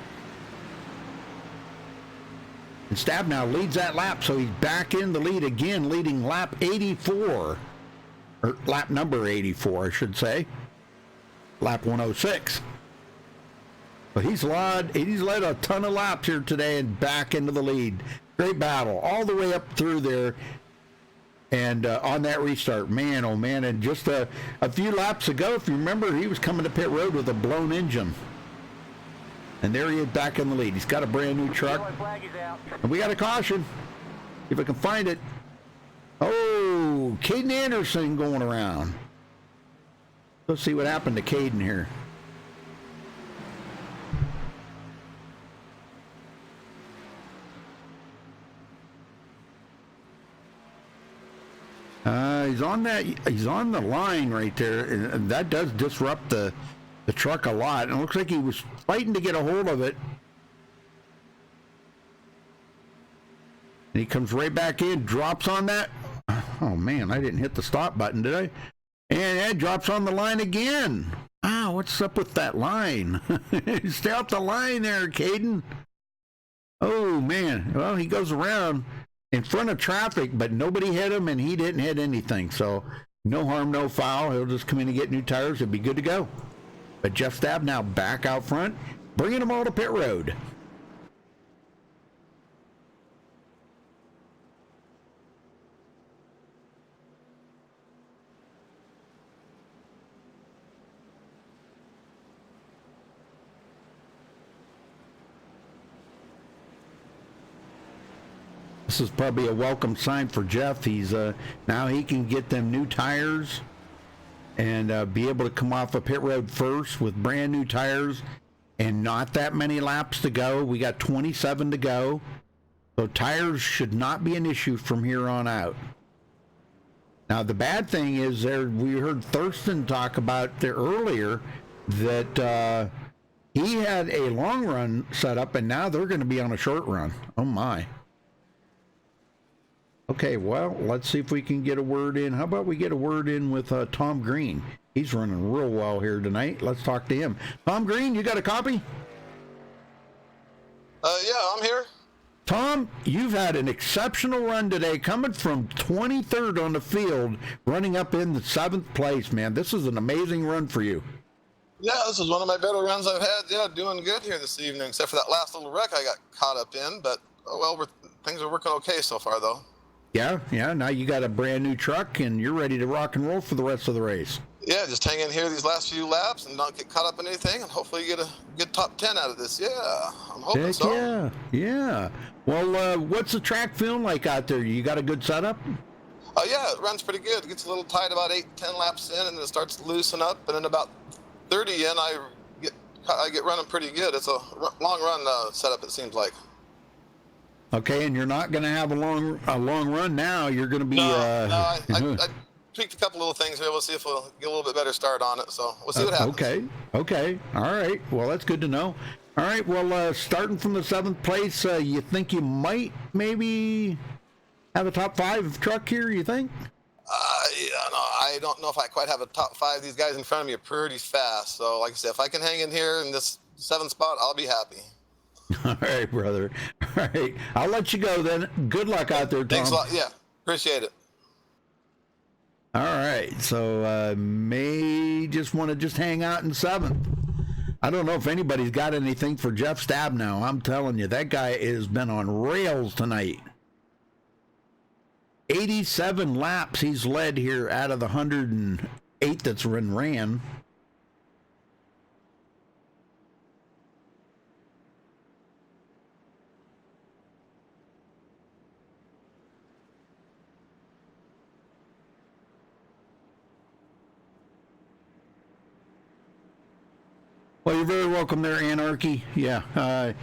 And Stab now leads that lap, so he's back in the lead again, leading lap 84. Or lap number 84, I should say. Lap 106. But he's led a ton of laps here today and back into the lead. Great battle all the way up through there. And on that restart, man, oh man, and just a few laps ago, if you remember, he was coming to pit road with a blown engine. And there he is back in the lead. He's got a brand new truck. Yellow flag is out. And we got a caution. If I can find it. Oh, Caden Anderson going around. Let's see what happened to Caden here. He's on the line right there, and that does disrupt the truck a lot. And it looks like he was fighting to get a hold of it. And he comes right back in, drops on that. Oh man, I didn't hit the stop button, did I? And that drops on the line again. Wow, what's up with that line? Stay off the line there, Caden. Oh man, well, he goes around in front of traffic, but nobody hit him, and he didn't hit anything. So no harm, no foul. He'll just come in and get new tires. He'll be good to go. But Jeff Stab now back out front, bringing them all to pit road. This is probably a welcome sign for Jeff. He's now he can get them new tires and be able to come off a pit road first with brand new tires and not that many laps to go. We got 27 to go. So tires should not be an issue from here on out. Now the bad thing is we heard Thurston talk about there earlier that he had a long run set up and now they're going to be on a short run. Oh my. Okay, well, let's see if we can get a word in. How about we get a word in with Tom Green? He's running real well here tonight. Let's talk to him. Tom Green, you got a copy? Yeah, I'm here. Tom, you've had an exceptional run today, coming from 23rd on the field, running up in the 7th place, man. This is an amazing run for you. Yeah, this is one of my better runs I've had. Yeah, doing good here this evening, except for that last little wreck I got caught up in. But, oh, well, things are working okay so far, though. Yeah, now you got a brand new truck, and you're ready to rock and roll for the rest of the race. Yeah, just hang in here these last few laps and not get caught up in anything, and hopefully get a good top 10 out of this. Yeah, I'm hoping Heck so. Yeah. Well, what's the track feeling like out there? You got a good setup? Yeah, it runs pretty good. It gets a little tight about 8-10 laps in, and then it starts to loosen up. And then about 30 in, I get running pretty good. It's a long run setup, it seems like. Okay, and you're not going to have a long run now. You're going to be. I tweaked a couple little things here. We'll see if we'll get a little bit better start on it. So we'll see what happens. Okay. All right. Well, that's good to know. All right. Well, starting from the 7th place, you think you might maybe have a top 5 truck here? You think? I don't know if I quite have a top 5. These guys in front of me are pretty fast. So, like I said, if I can hang in here in this 7th spot, I'll be happy. All right, brother. All right. I'll let you go then. Good luck out there, Tom. Thanks a lot. Yeah. Appreciate it. All right. So may just want to hang out in 7th. I don't know if anybody's got anything for Jeff Stab now. I'm telling you, that guy has been on rails tonight. 87 laps he's led here out of the 108 that's been ran. Well, you're very welcome there, Anarchy. Yeah,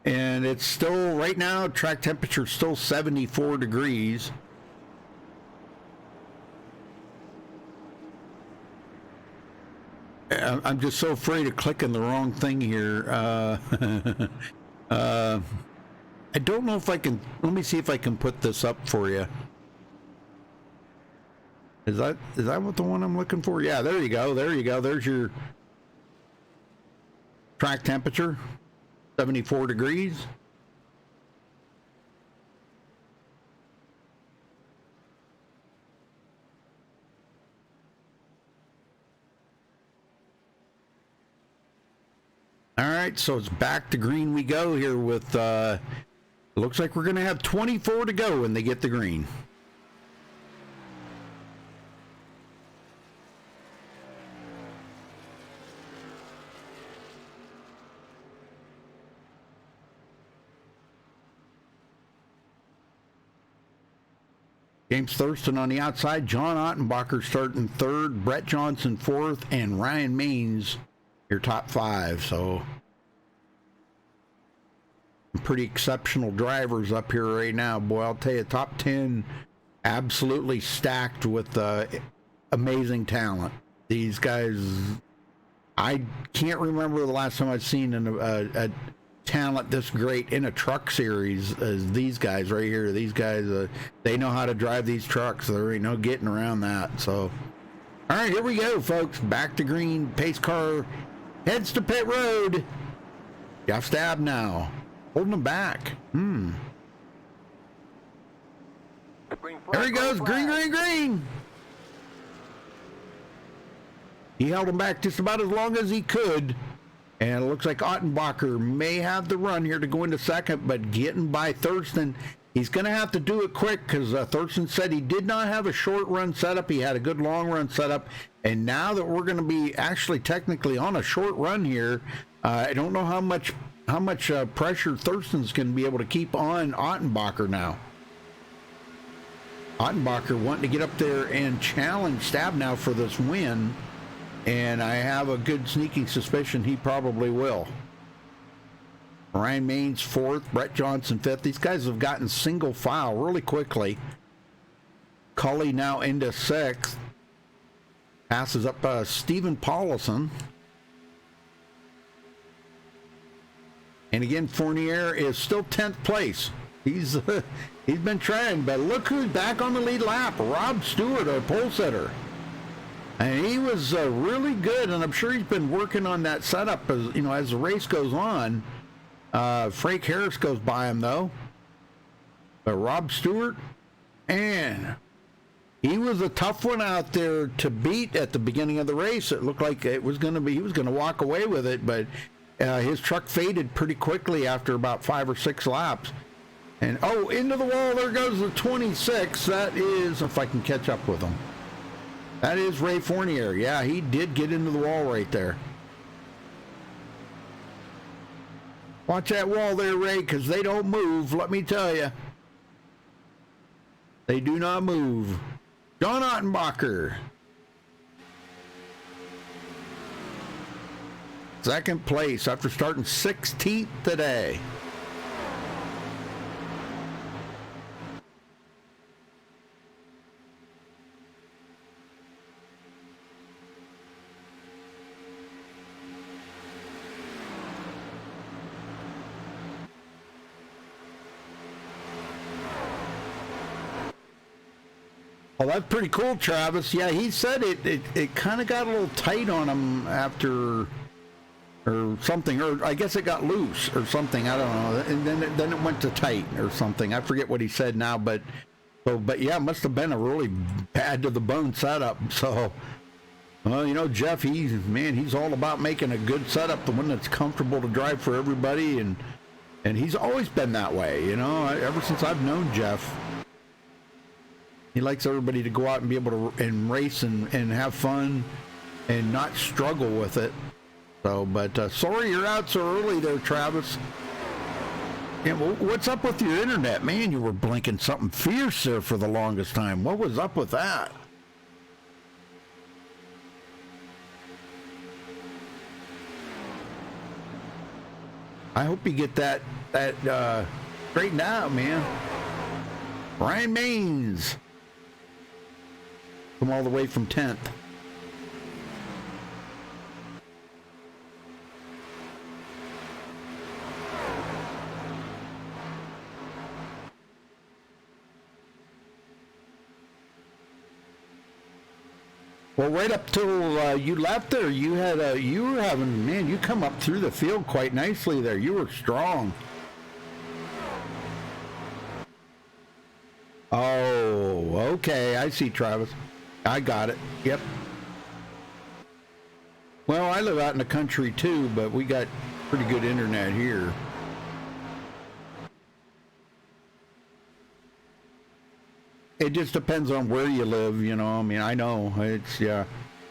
and it's still, right now, track temperature is still 74 degrees. I'm just so afraid of clicking the wrong thing here. I don't know if I can. Let me see if I can put this up for you. Is that what the one I'm looking for? Yeah, there you go. There you go. There's your track temperature, 74 degrees. All right, so it's back to green we go here with, looks like we're going to have 24 to go when they get the green. James Thurston on the outside, John Ottenbacher starting third, Brett Johnson fourth, and Ryan Maines your top five. So pretty exceptional drivers up here right now. Boy, I'll tell you, top 10 absolutely stacked with amazing talent. These guys, I can't remember the last time I've seen a talent this great in a truck series as these guys right here. These guys, they know how to drive these trucks. There ain't no getting around that. So, all right, here we go, folks. Back to green. Pace car heads to pit road. Jeff Stab now. Holding them back. There he goes. Green, green, green. He held him back just about as long as he could. And it looks like Ottenbacher may have the run here to go into second, but getting by Thurston. He's going to have to do it quick because Thurston said he did not have a short run setup. He had a good long run setup. And now that we're going to be actually technically on a short run here, I don't know how much pressure Thurston's going to be able to keep on Ottenbacher now. Ottenbacher wanting to get up there and challenge Stab now for this win. And I have a good sneaking suspicion he probably will. Ryan Maines fourth, Brett Johnson fifth. These guys have gotten single file really quickly. Cully now into sixth. Passes up Stephen Paulison. And again, Fournier is still 10th place. He's been trying, but look who's back on the lead lap. Rob Stewart, a pole sitter. And he was really good, and I'm sure he's been working on that setup as the race goes on. Frank Harris goes by him though, but Rob Stewart, and he was a tough one out there to beat at the beginning of the race. It looked like he was going to walk away with it, but his truck faded pretty quickly after about 5 or 6 laps. And into the wall, there goes the 26. That is, if I can catch up with him. That is Ray Fournier. Yeah, he did get into the wall right there. Watch that wall there, Ray, because they don't move, let me tell you. They do not move. John Ottenbacher. Second place after starting 16th today. Well, that's pretty cool, Travis. Yeah, he said it kind of got a little tight on him after, or something, or I guess it got loose or something. I don't know. And then it went to tight or something. I forget what he said now, but yeah, it must have been a really bad to the bone setup. So, well, Jeff, he's all about making a good setup, the one that's comfortable to drive for everybody, and he's always been that way. Ever since I've known Jeff. He likes everybody to go out and be able to race and have fun and not struggle with it. So, but sorry you're out so early there, Travis. Yeah, well, what's up with your internet, man? You were blinking something fierce there for the longest time. What was up with that? I hope you get that straightened out, man. Ryan Maines. Come all the way from 10th. Well, right up till you left there, you were having, man, you come up through the field quite nicely there. You were strong. Oh, okay. I see, Travis. I got it. Yep. Well, I live out in the country too, but we got pretty good internet here. It just depends on where you live, you know. I mean, I know it's, yeah.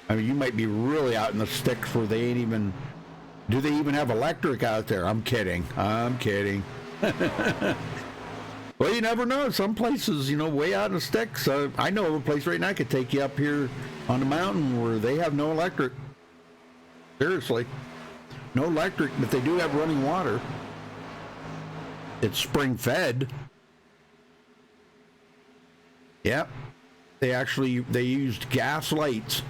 I mean, you might be really out in the sticks where they ain't even, do they even have electric out there? I'm kidding. I'm kidding. Well, you never know. Some places, you know, way out in the sticks. I know of a place right now I could take you up here on the mountain where they have no electric. Seriously. No electric, but they do have running water. It's spring fed. Yep. They used gas lights.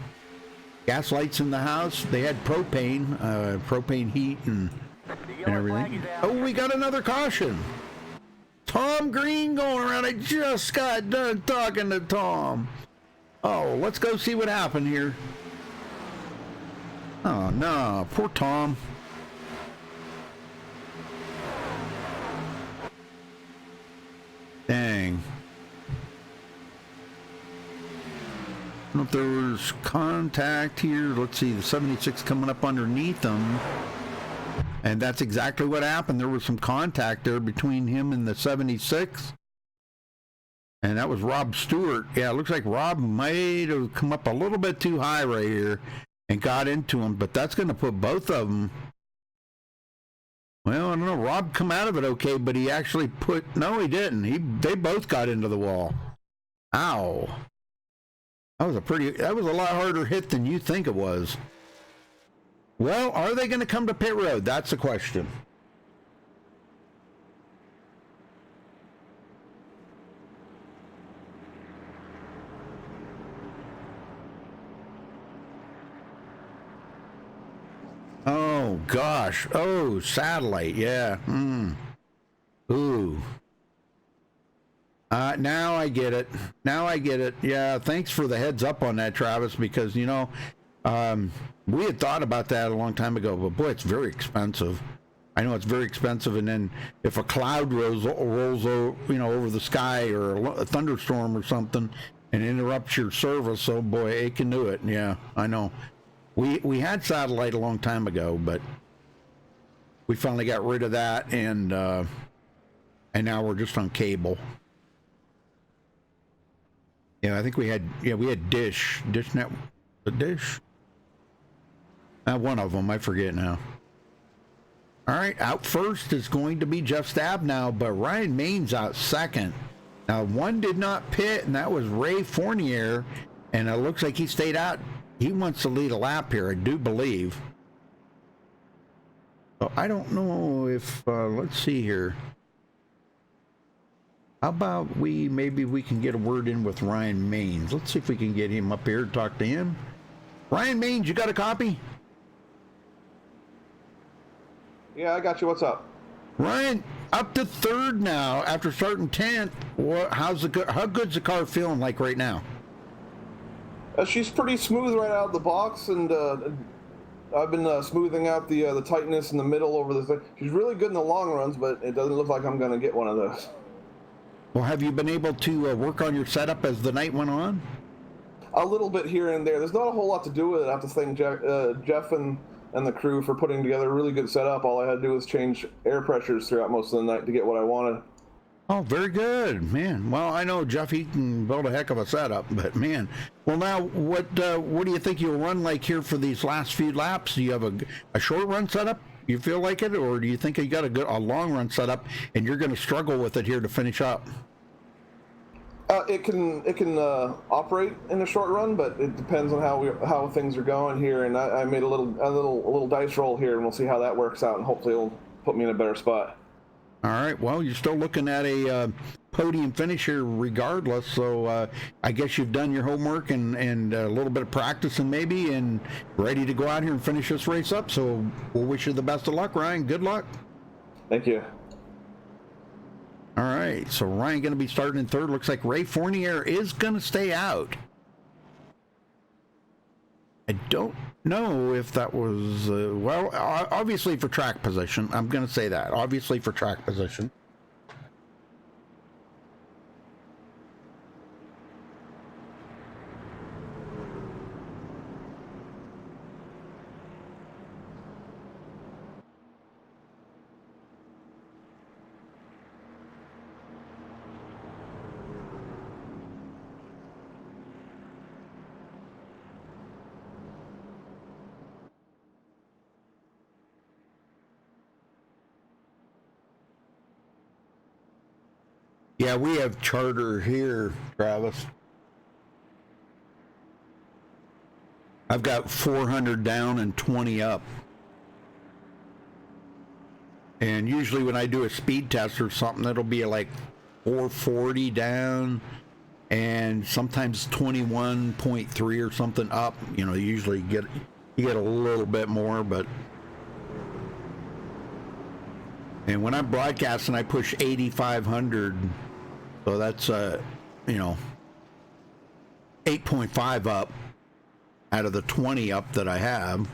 Gas lights in the house. They had propane heat and everything. Oh, we got another caution. Tom Green going around. I just got done talking to Tom. Oh, let's go see what happened here. Oh, no. Poor Tom. Dang. I don't know if there was contact here. Let's see, the 76 coming up underneath them. And that's exactly what happened. There was some contact there between him and the 76. And that was Rob Stewart. Yeah, it looks like Rob might have come up a little bit too high right here and got into him. But that's going to put both of them. Well, I don't know. Rob come out of it okay, but he actually no, he didn't. They both got into the wall. Ow. That was a lot harder hit than you think it was. Well, are they going to come to pit road? That's the question. Oh, gosh. Oh, satellite. Yeah. Ooh. Now I get it. Yeah, thanks for the heads up on that, Travis, because, you know, we had thought about that a long time ago, but boy, it's very expensive. I know it's very expensive, and then if a cloud rolls over the sky, or a thunderstorm or something, and interrupts your service, oh boy, it can do it. Yeah, I know. We had satellite a long time ago, but we finally got rid of that, and now we're just on cable. Yeah, I think we had Dish Net, the Dish. One of them, I forget now. All right, out first is going to be Jeff Stabnow, but Ryan Main's out second. Now, one did not pit, and that was Ray Fournier, and it looks like he stayed out. He wants to lead a lap here, I do believe. So I don't know if, let's see here. How about maybe we can get a word in with Ryan Maines. Let's see if we can get him up here to talk to him. Ryan Maines, you got a copy? Yeah, I got you. What's up? Ryan, up to third now after starting 10th. How good's the car feeling like right now? She's pretty smooth right out of the box, and I've been smoothing out the tightness in the middle over the thing. She's really good in the long runs, but it doesn't look like I'm going to get one of those. Well, have you been able to work on your setup as the night went on? A little bit here and there. There's not a whole lot to do with it. I have to thank Jeff and the crew for putting together a really good setup. All I had to do was change air pressures throughout most of the night to get what I wanted. Oh, very good, man. Well, I know Jeff, he can build a heck of a setup, but man. Well, now, what do you think you'll run like here for these last few laps? Do you have a short run setup? You feel like it, or do you think you got a long run setup and you're going to struggle with it here to finish up? It can operate in a short run, but it depends on how things are going here. And I made a little dice roll here, and we'll see how that works out, and hopefully it'll put me in a better spot. All right. Well, you're still looking at a podium finish here regardless. So I guess you've done your homework and a little bit of practicing maybe, and ready to go out here and finish this race up. So we'll wish you the best of luck, Ryan. Good luck. Thank you. All right. So Ryan going to be starting in third. Looks like Ray Fournier is going to stay out. I don't know if that was, well, obviously for track position. I'm going to say that. Obviously for track position. Yeah, we have charter here, Travis. I've got 400 down and 20 up. And usually when I do a speed test or something, it'll be like 440 down and sometimes 21.3 or something up. You know, usually you get a little bit more, but and when I'm broadcasting, I push 8,500. So that's, you know, 8.5 up out of the 20 up that I have.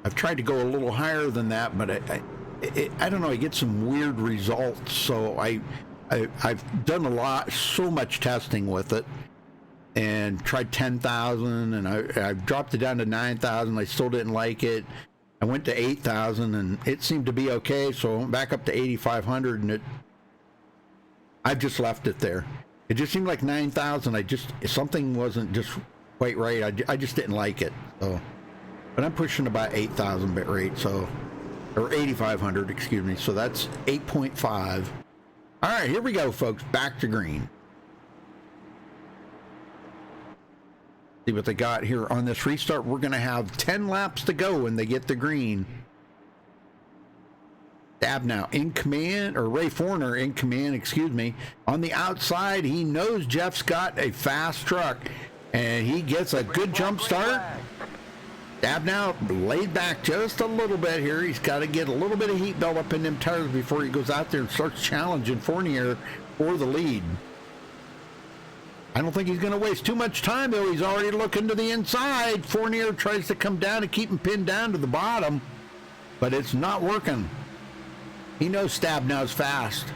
I've tried to go a little higher than that, but I don't know. I get some weird results. So I've done so much testing with it, and tried 10,000, and I've dropped it down to 9,000. I still didn't like it. I went to 8,000 and it seemed to be okay, so I went back up to 8,500 and I've just left it there. It just seemed like 9,000. Something wasn't just quite right. I just didn't like it. So, but I'm pushing about 8,000 bit rate, so, or 8,500, excuse me. So that's 8.5. All right, here we go, folks. Back to green. See what they got here on this restart. We're going to have 10 laps to go when they get the green. Stabnow in command, or Ray Forner in command, excuse me. On the outside, he knows Jeff's got a fast truck, and he gets a good jump start. Stabnow laid back just a little bit here. He's got to get a little bit of heat built up in them tires before he goes out there and starts challenging Fournier for the lead. I don't think he's going to waste too much time, though. He's already looking to the inside. Fournier tries to come down and keep him pinned down to the bottom, but it's not working. He knows Stabnow's fast.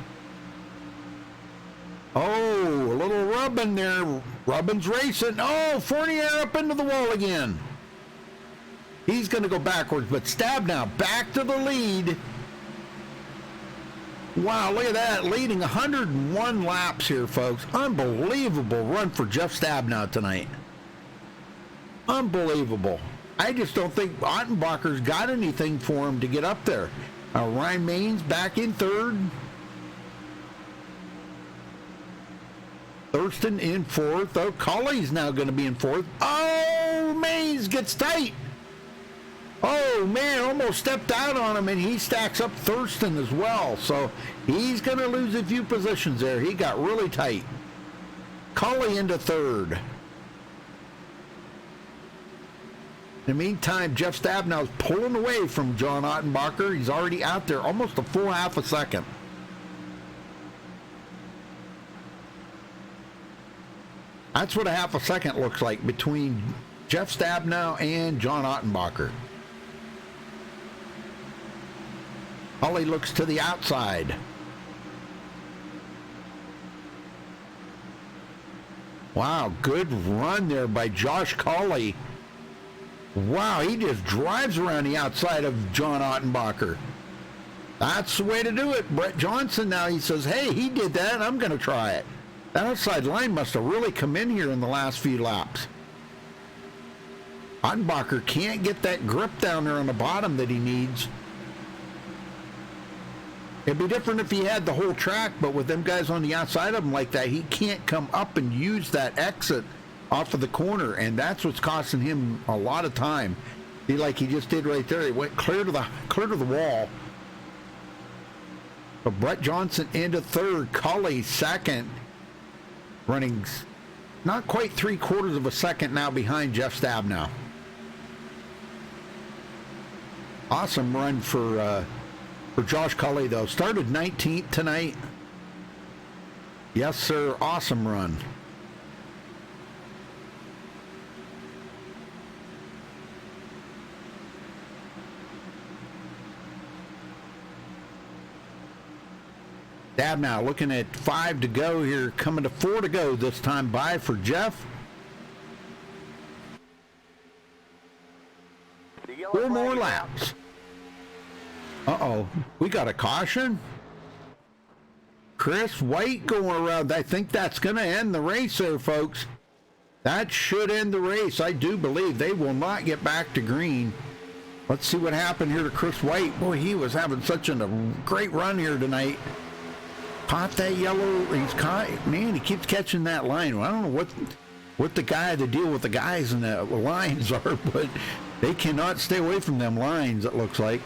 Oh, a little rubbing there. Rubbin's racing. Oh, Fournier up into the wall again. He's going to go backwards, but Stabnow back to the lead. Wow, look at that, leading 101 laps here, folks. Unbelievable run for Jeff Stabnow tonight. Unbelievable. I just don't think Ottenbacher's got anything for him to get up there. Ryan Maines back in third. Thurston in fourth. Oh, Colley's now going to be in fourth. Oh, Maines gets tight. Oh, man, almost stepped out on him, and he stacks up Thurston as well. So he's going to lose a few positions there. He got really tight. Colley into third. In the meantime, Jeff Stabnow's pulling away from John Ottenbacher. He's already out there almost a full half a second. That's what a half a second looks like between Jeff Stabnow and John Ottenbacher. Colley looks to the outside. Wow, good run there by Josh Colley. Wow, he just drives around the outside of John Ottenbacher. That's the way to do it. Brett Johnson now, he says, hey, he did that, I'm going to try it. That outside line must have really come in here in the last few laps. Ottenbacher can't get that grip down there on the bottom that he needs. It'd be different if he had the whole track, but with them guys on the outside of him like that, he can't come up and use that exit off of the corner, and that's what's costing him a lot of time. See, like he just did right there. He went clear to the wall. But Brett Johnson into third, Colley second, running not quite 3/4 of a second now behind Jeff Stabnow. Awesome run for Josh Colley, though. Started 19th tonight. Yes, sir. Awesome run. Stabnow looking at 5 to go here, coming to 4 to go this time by for Jeff. The yellow 4 flag more is out. laps. Uh-oh, we got a caution. Chris White going around. I think that's going to end the race there, folks. That should end the race. I do believe they will not get back to green. Let's see what happened here to Chris White. Boy, he was having such a great run here tonight. Caught that yellow. Man, he keeps catching that line. Well, I don't know what the deal with the guys in the lines are, but they cannot stay away from them lines, it looks like.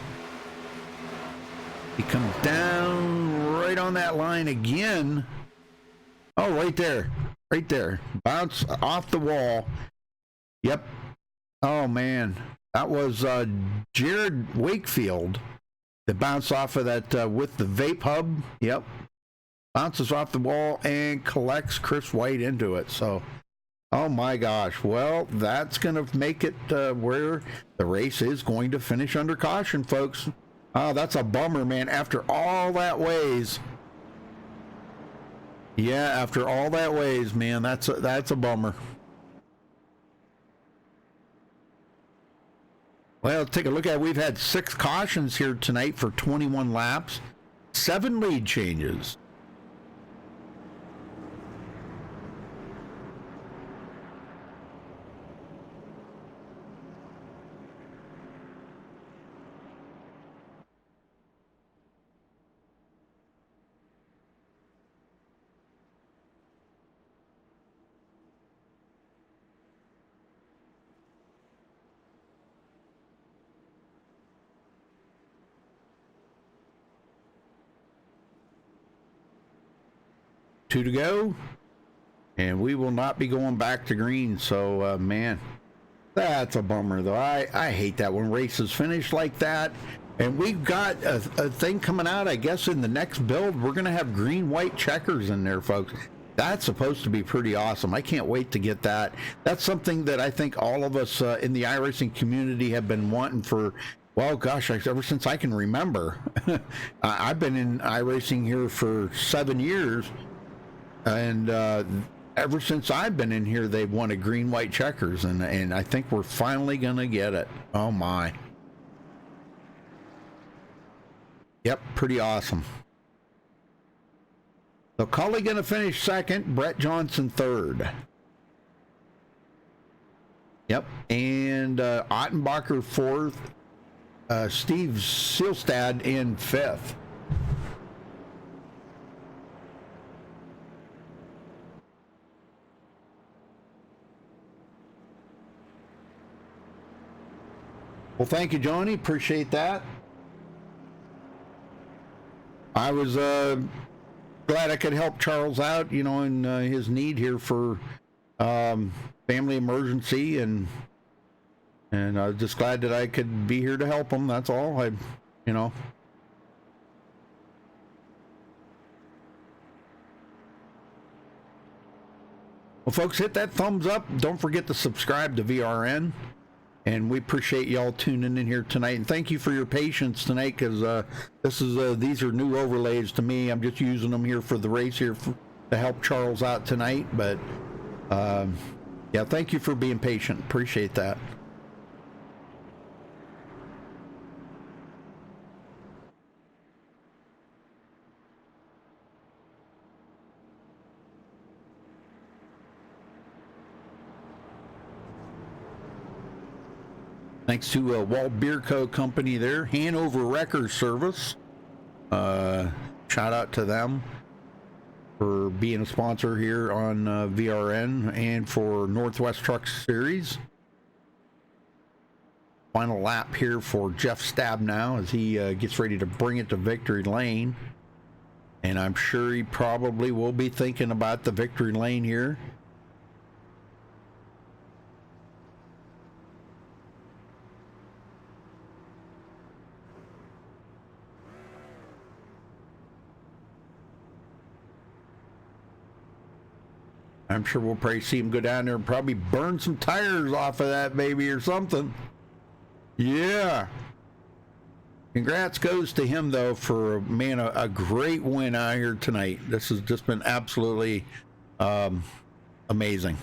He comes down right on that line again. Oh, right there. Right there. Bounce off the wall. Yep. Oh, man. That was Jared Wakefield that bounced off of that with the vape hub. Yep. Bounces off the wall and collects Chris White into it. So, oh, my gosh. Well, that's going to make it where the race is going to finish under caution, folks. Oh, that's a bummer, man. After all that ways. Yeah, after all that ways, man, that's a bummer. Well, let's take a look at it. We've had 6 cautions here tonight for 21 laps, 7 lead changes. Two to go, and we will not be going back to green. So, man, that's a bummer, though. I hate that when races finish like that. And we've got a thing coming out, I guess, in the next build. We're going to have green-white checkers in there, folks. That's supposed to be pretty awesome. I can't wait to get that. That's something that I think all of us in the iRacing community have been wanting for, well, gosh, ever since I can remember. I've been in iRacing here for 7 years. And ever since I've been in here, they've wanted green-white checkers, and I think we're finally going to get it. Oh, my. Yep, pretty awesome. So Cully going to finish second, Brett Johnson third. Yep, and Ottenbacher fourth, Steve Silstad in fifth. Well, thank you, Johnny. Appreciate that. I was glad I could help Charles out, you know, in his need here for family emergency, and I was just glad that I could be here to help him. That's all. You know. Well, folks, hit that thumbs up. Don't forget to subscribe to VRN. And we appreciate y'all tuning in here tonight, and thank you for your patience tonight, because these are new overlays to me. I'm just using them here for the race here to help Charles out tonight. But yeah, thank you for being patient. Appreciate that. Thanks to Walt Beer Co. Company there, Hanover Wrecker Service. Shout out to them for being a sponsor here on VRN, and for Northwest Truck Series. Final lap here for Jeff Stabnow as he gets ready to bring it to victory lane. And I'm sure he probably will be thinking about the victory lane here. I'm sure we'll probably see him go down there and probably burn some tires off of that baby or something. Yeah. Congrats goes to him, though, for, man, a great win out here tonight. This has just been absolutely amazing.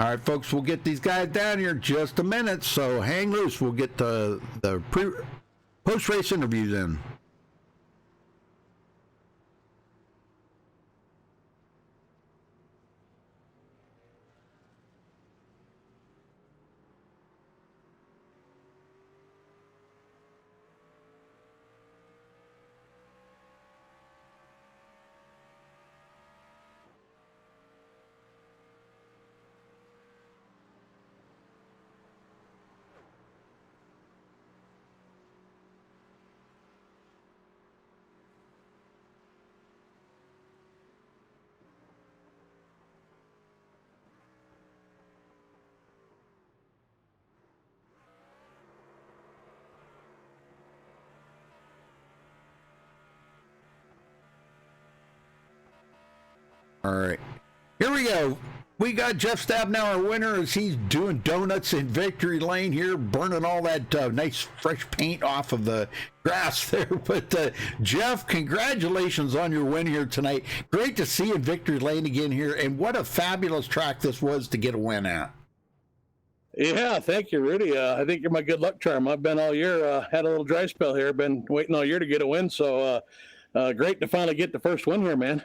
All right, folks, we'll get these guys down here in just a minute, so hang loose. We'll get the post-race interviews in. All right, here we go. We got Jeff Stabnow, our winner, as he's doing donuts in Victory Lane here, burning all that nice fresh paint off of the grass there. But Jeff, congratulations on your win here tonight. Great to see you in Victory Lane again here, and what a fabulous track this was to get a win at. Yeah, thank you, Rudy. I think you're my good luck charm. I've been all year, had a little dry spell here, been waiting all year to get a win, so great to finally get the first win here, man.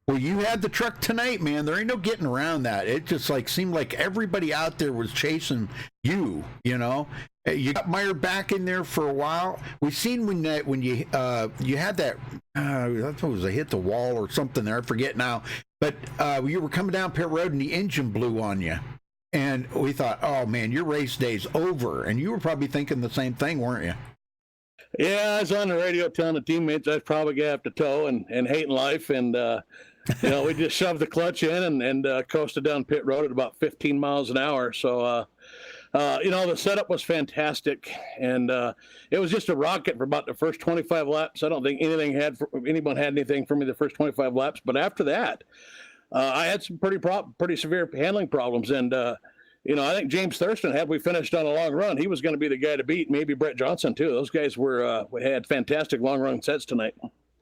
Well, you had the truck tonight, man. There ain't no getting around that. It just seemed like everybody out there was chasing you. You know, you got Meyer back in there for a while. We seen when you had that. I thought it was a hit the wall or something there. I forget now. But you were coming down pit road and the engine blew on you, and we thought, oh man, your race day's over. And you were probably thinking the same thing, weren't you? Yeah, I was on the radio telling the teammates I was probably gonna have to tow and hating life, and we just shoved the clutch in and coasted down pit road at about 15 miles an hour. So, the setup was fantastic, and it was just a rocket for about the first 25 laps. I don't think anyone had anything for me the first 25 laps, but after that, I had some pretty severe handling problems, and I think James Thurston, had we finished on a long run, he was going to be the guy to beat. Maybe Brett Johnson too. Those guys had fantastic long run sets tonight.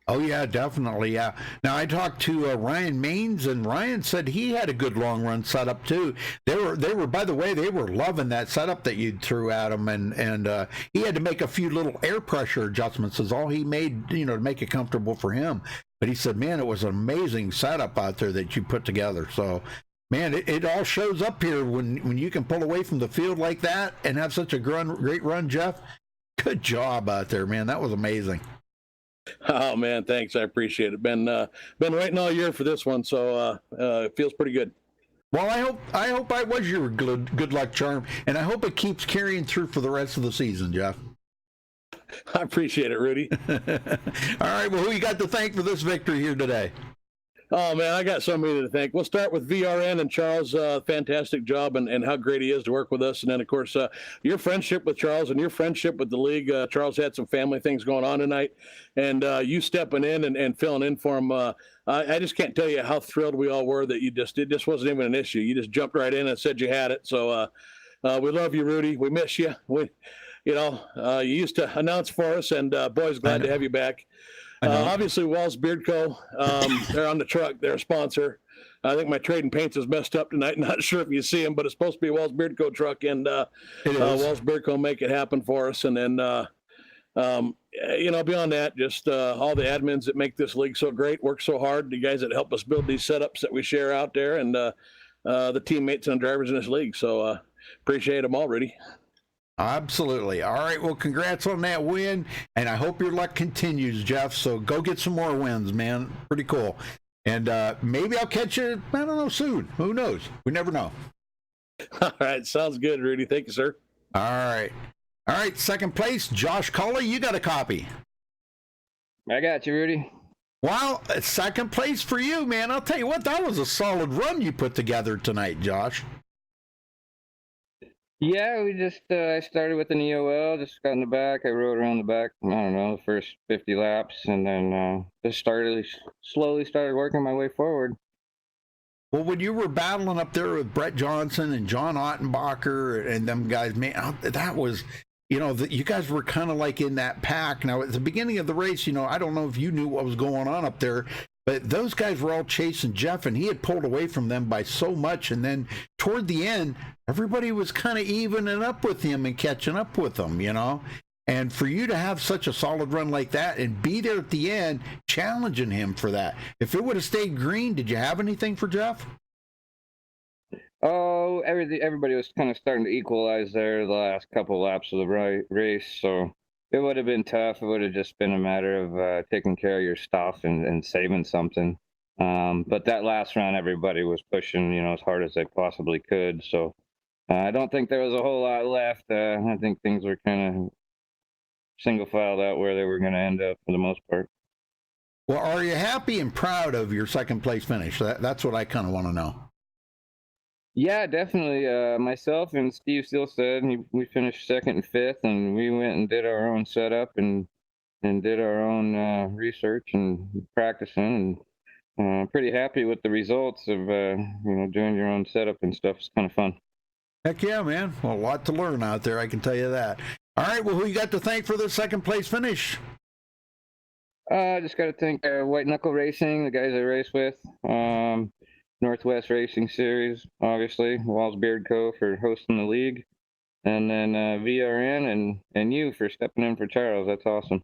Oh yeah, definitely. Yeah. Now I talked to Ryan Maines, and Ryan said he had a good long run setup too. They were, by the way, they were loving that setup that you threw at him, and he had to make a few little air pressure adjustments. Is all he made, to make it comfortable for him. But he said, man, it was an amazing setup out there that you put together. So, man, it all shows up here when you can pull away from the field like that and have such a great run, Jeff. Good job out there, man. That was amazing. Oh man, thanks. I appreciate it. Been waiting all year for this one, so it feels pretty good. Well, I hope I was your good luck charm, and I hope it keeps carrying through for the rest of the season, Jeff. I appreciate it, Rudy. All right, well, who you got to thank for this victory here today? Oh, man, I got somebody to thank. We'll start with VRN and Charles. Fantastic job and how great he is to work with us. And then, of course, your friendship with Charles and your friendship with the league. Charles had some family things going on tonight. And you stepping in and filling in for him. I just can't tell you how thrilled we all were that it just wasn't even an issue. You just jumped right in and said you had it. So we love you, Rudy. We miss you. You used to announce for us, and boys, glad to have you back. Obviously, Walls Beard Co. They're on the truck. They're a sponsor. I think my Trading Paints is messed up tonight. Not sure if you see them, but it's supposed to be a Walls Beard Co. truck, and Walls Beard Co. make it happen for us. And then, beyond that, just all the admins that make this league so great, work so hard, the guys that help us build these setups that we share out there, and the teammates and drivers in this league. So appreciate them all, Rudy. Absolutely. All right. Well, congrats on that win, and I hope your luck continues, Jeff. So go get some more wins, man. Pretty cool. And maybe I'll catch you, I don't know, soon. Who knows? We never know. All right. Sounds good, Rudy. Thank you, sir. All right. All right. Second place, Josh Colley. You got a copy. I got you, Rudy. Well, second place for you, man. I'll tell you what, that was a solid run you put together tonight, Josh. Yeah, we just I started with an EOL, just got in the back. I rode around the back. I don't know, the first 50 laps, and then just slowly started working my way forward. Well, when you were battling up there with Brett Johnson and John Ottenbacher and them guys, man, that was, you guys were kind of like in that pack. Now, at the beginning of the race, I don't know if you knew what was going on up there, but those guys were all chasing Jeff, and he had pulled away from them by so much. And then toward the end, everybody was kind of evening up with him and catching up with him, And for you to have such a solid run like that and be there at the end, challenging him for that. If it would have stayed green, did you have anything for Jeff? Oh, everybody was kind of starting to equalize there the last couple laps of the race, so it would have been tough. It would have just been a matter of taking care of your stuff and saving something. But that last round, everybody was pushing, as hard as they possibly could. So I don't think there was a whole lot left. I think things were kind of single filed out where they were going to end up for the most part. Well, are you happy and proud of your second place finish? That's what I kind of want to know. Yeah, definitely. Myself and Steve Steelstead, we finished second and fifth, and we went and did our own setup and did our own research and practicing, and pretty happy with the results of doing your own setup and stuff. It's kind of fun. Heck yeah, man. Well, a lot to learn out there, I can tell you that. All right, well, who you got to thank for the second place finish? I just got to thank White Knuckle Racing, the guys I race with. Northwest Racing Series, obviously, Walls Beard Co. for hosting the league, and then VRN and you for stepping in for Charles. That's awesome.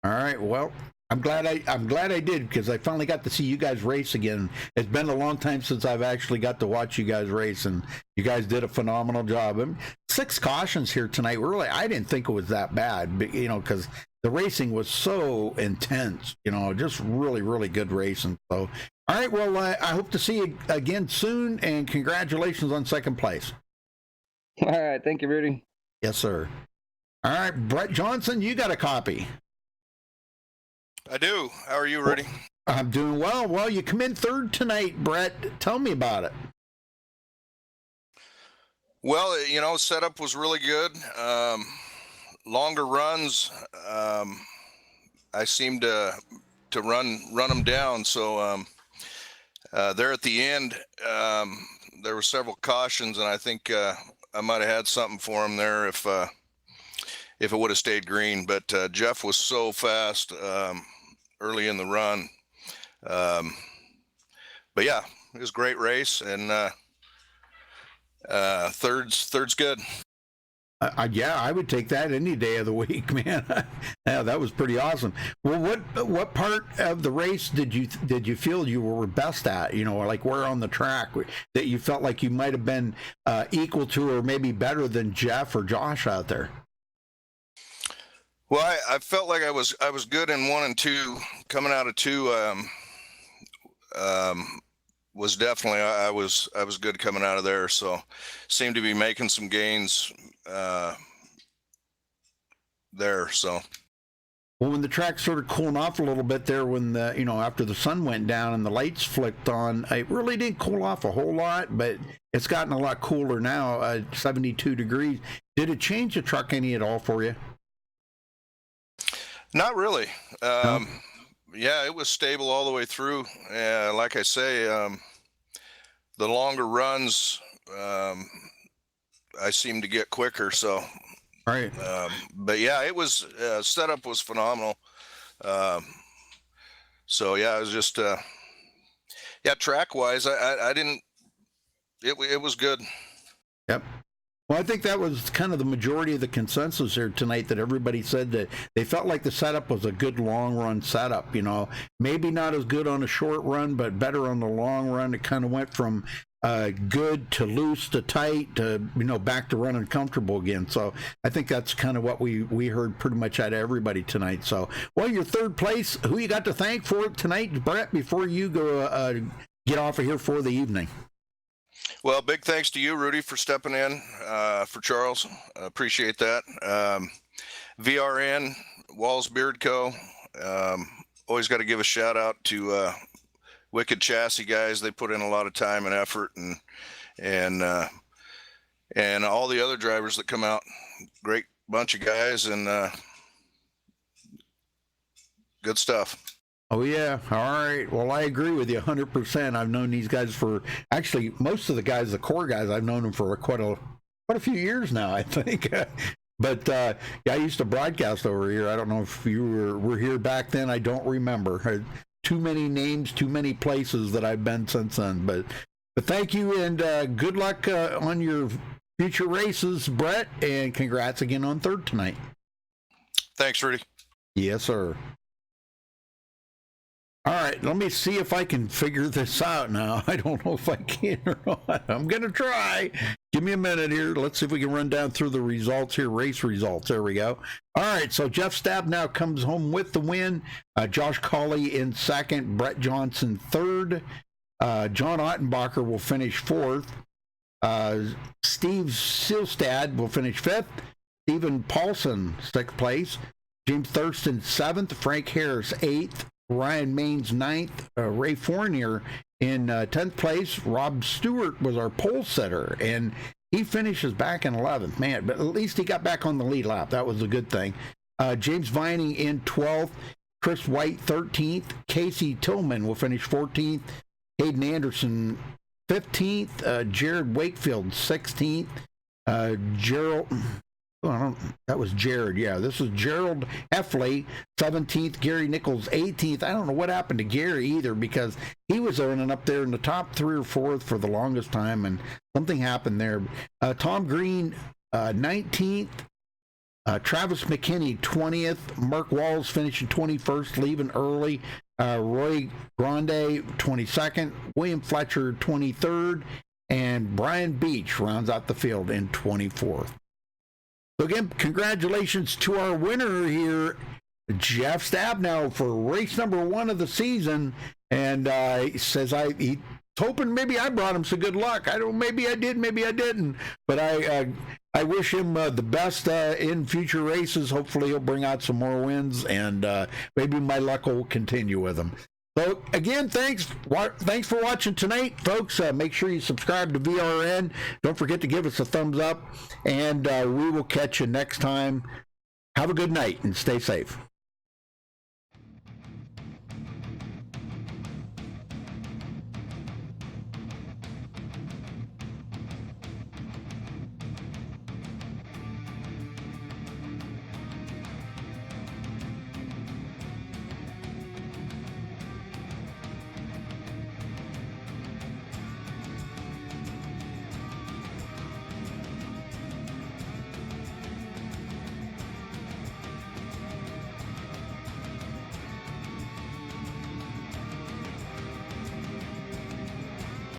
All right, well, I'm glad I did, because I finally got to see you guys race again. It's been a long time since I've actually got to watch you guys race, and you guys did a phenomenal job. 6 cautions here tonight. Really, I didn't think it was that bad, because the racing was so intense. Just really, really good racing. So. All right, well, I hope to see you again soon, and congratulations on second place. All right, thank you, Rudy. Yes, sir. All right, Brett Johnson, you got a copy. I do. How are you, Rudy? I'm doing well. Well, you come in third tonight, Brett. Tell me about it. Well, setup was really good. Longer runs, I seemed to run them down, so there at the end, there were several cautions, and I think I might have had something for him there if it would have stayed green. But Jeff was so fast early in the run. But yeah, it was a great race, and third's good. Yeah, I would take that any day of the week, man. Yeah, that was pretty awesome. Well, what part of the race did you feel you were best at? Like where on the track that you felt like you might have been equal to, or maybe better than Jeff or Josh out there? Well, I felt like I was good in 1 and 2. Coming out of 2, was definitely I was good coming out of there. So seemed to be making some gains there. So. Well, when the track started cooling off a little bit there, when after the sun went down and the lights flicked on, it really didn't cool off a whole lot, but it's gotten a lot cooler now, 72 degrees. Did it change the truck any at all for you? Not really. No? Yeah, it was stable all the way through. Like I say, the longer runs, I seem to get quicker. So, right. But yeah, it was setup was phenomenal. So yeah, it was just track wise, I didn't. It was good. Yep. Well, I think that was kind of the majority of the consensus here tonight, that everybody said that they felt like the setup was a good long run setup. Maybe not as good on a short run, but better on the long run. It kind of went from good to loose to tight to back to running comfortable again. So I think that's kind of what we heard pretty much out of everybody tonight. So, well, your third place, who you got to thank for it tonight, Brett, before you go get off of here for the evening? Well, big thanks to you, Rudy, for stepping in for Charles. Appreciate that. VRN, Walls Beard Co. Always got to give a shout out to Wicked Chassis guys. They put in a lot of time and effort, and and all the other drivers that come out. Great bunch of guys, and good stuff. Oh, yeah. All right. Well, I agree with you 100%. I've known these guys for, actually, most of the guys, the core guys, I've known them for quite a few years now, I think. But, yeah, I used to broadcast over here. I don't know if you were here back then. I don't remember. Too many names, too many places that I've been since then. But thank you, and good luck on your future races, Brett, and congrats again on third tonight. Thanks, Rudy. Yes, sir. All right, let me see if I can figure this out now. I don't know if I can or not. I'm going to try. Give me a minute here. Let's see if we can run down through the results here, race results. There we go. All right, so Jeff Stab now comes home with the win. Josh Colley in second. Brett Johnson third. John Ottenbacher will finish fourth. Steve Silstad will finish fifth. Stephen Paulson, sixth place. James Thurston, seventh. Frank Harris, eighth. Ryan Maines, ninth. Ray Fournier in 10th place. Rob Stewart was our pole setter, and he finishes back in 11th. Man, but at least he got back on the lead lap. That was a good thing. James Vining in 12th. Chris White, 13th. Casey Tillman will finish 14th. Hayden Anderson, 15th. Jared Wakefield, 16th. Gerald... that was Jared. Yeah, this is Gerald Heffley, 17th. Gary Nichols, 18th. I don't know what happened to Gary either, because he was running up there in the top 3 or 4th for the longest time, and something happened there. Tom Green, 19th. Travis McKinney, 20th. Mark Walls finishing 21st, leaving early. Roy Grande, 22nd. William Fletcher, 23rd. And Brian Beach rounds out the field in 24th. So again, congratulations to our winner here, Jeff Stabnow, for race number 1 of the season. And he says he's hoping maybe I brought him some good luck. I don't. Maybe I did. Maybe I didn't. But I wish him the best in future races. Hopefully he'll bring out some more wins, and maybe my luck will continue with him. So again, thanks for watching tonight, folks. Make sure you subscribe to VRN. Don't forget to give us a thumbs up, and we will catch you next time. Have a good night and stay safe.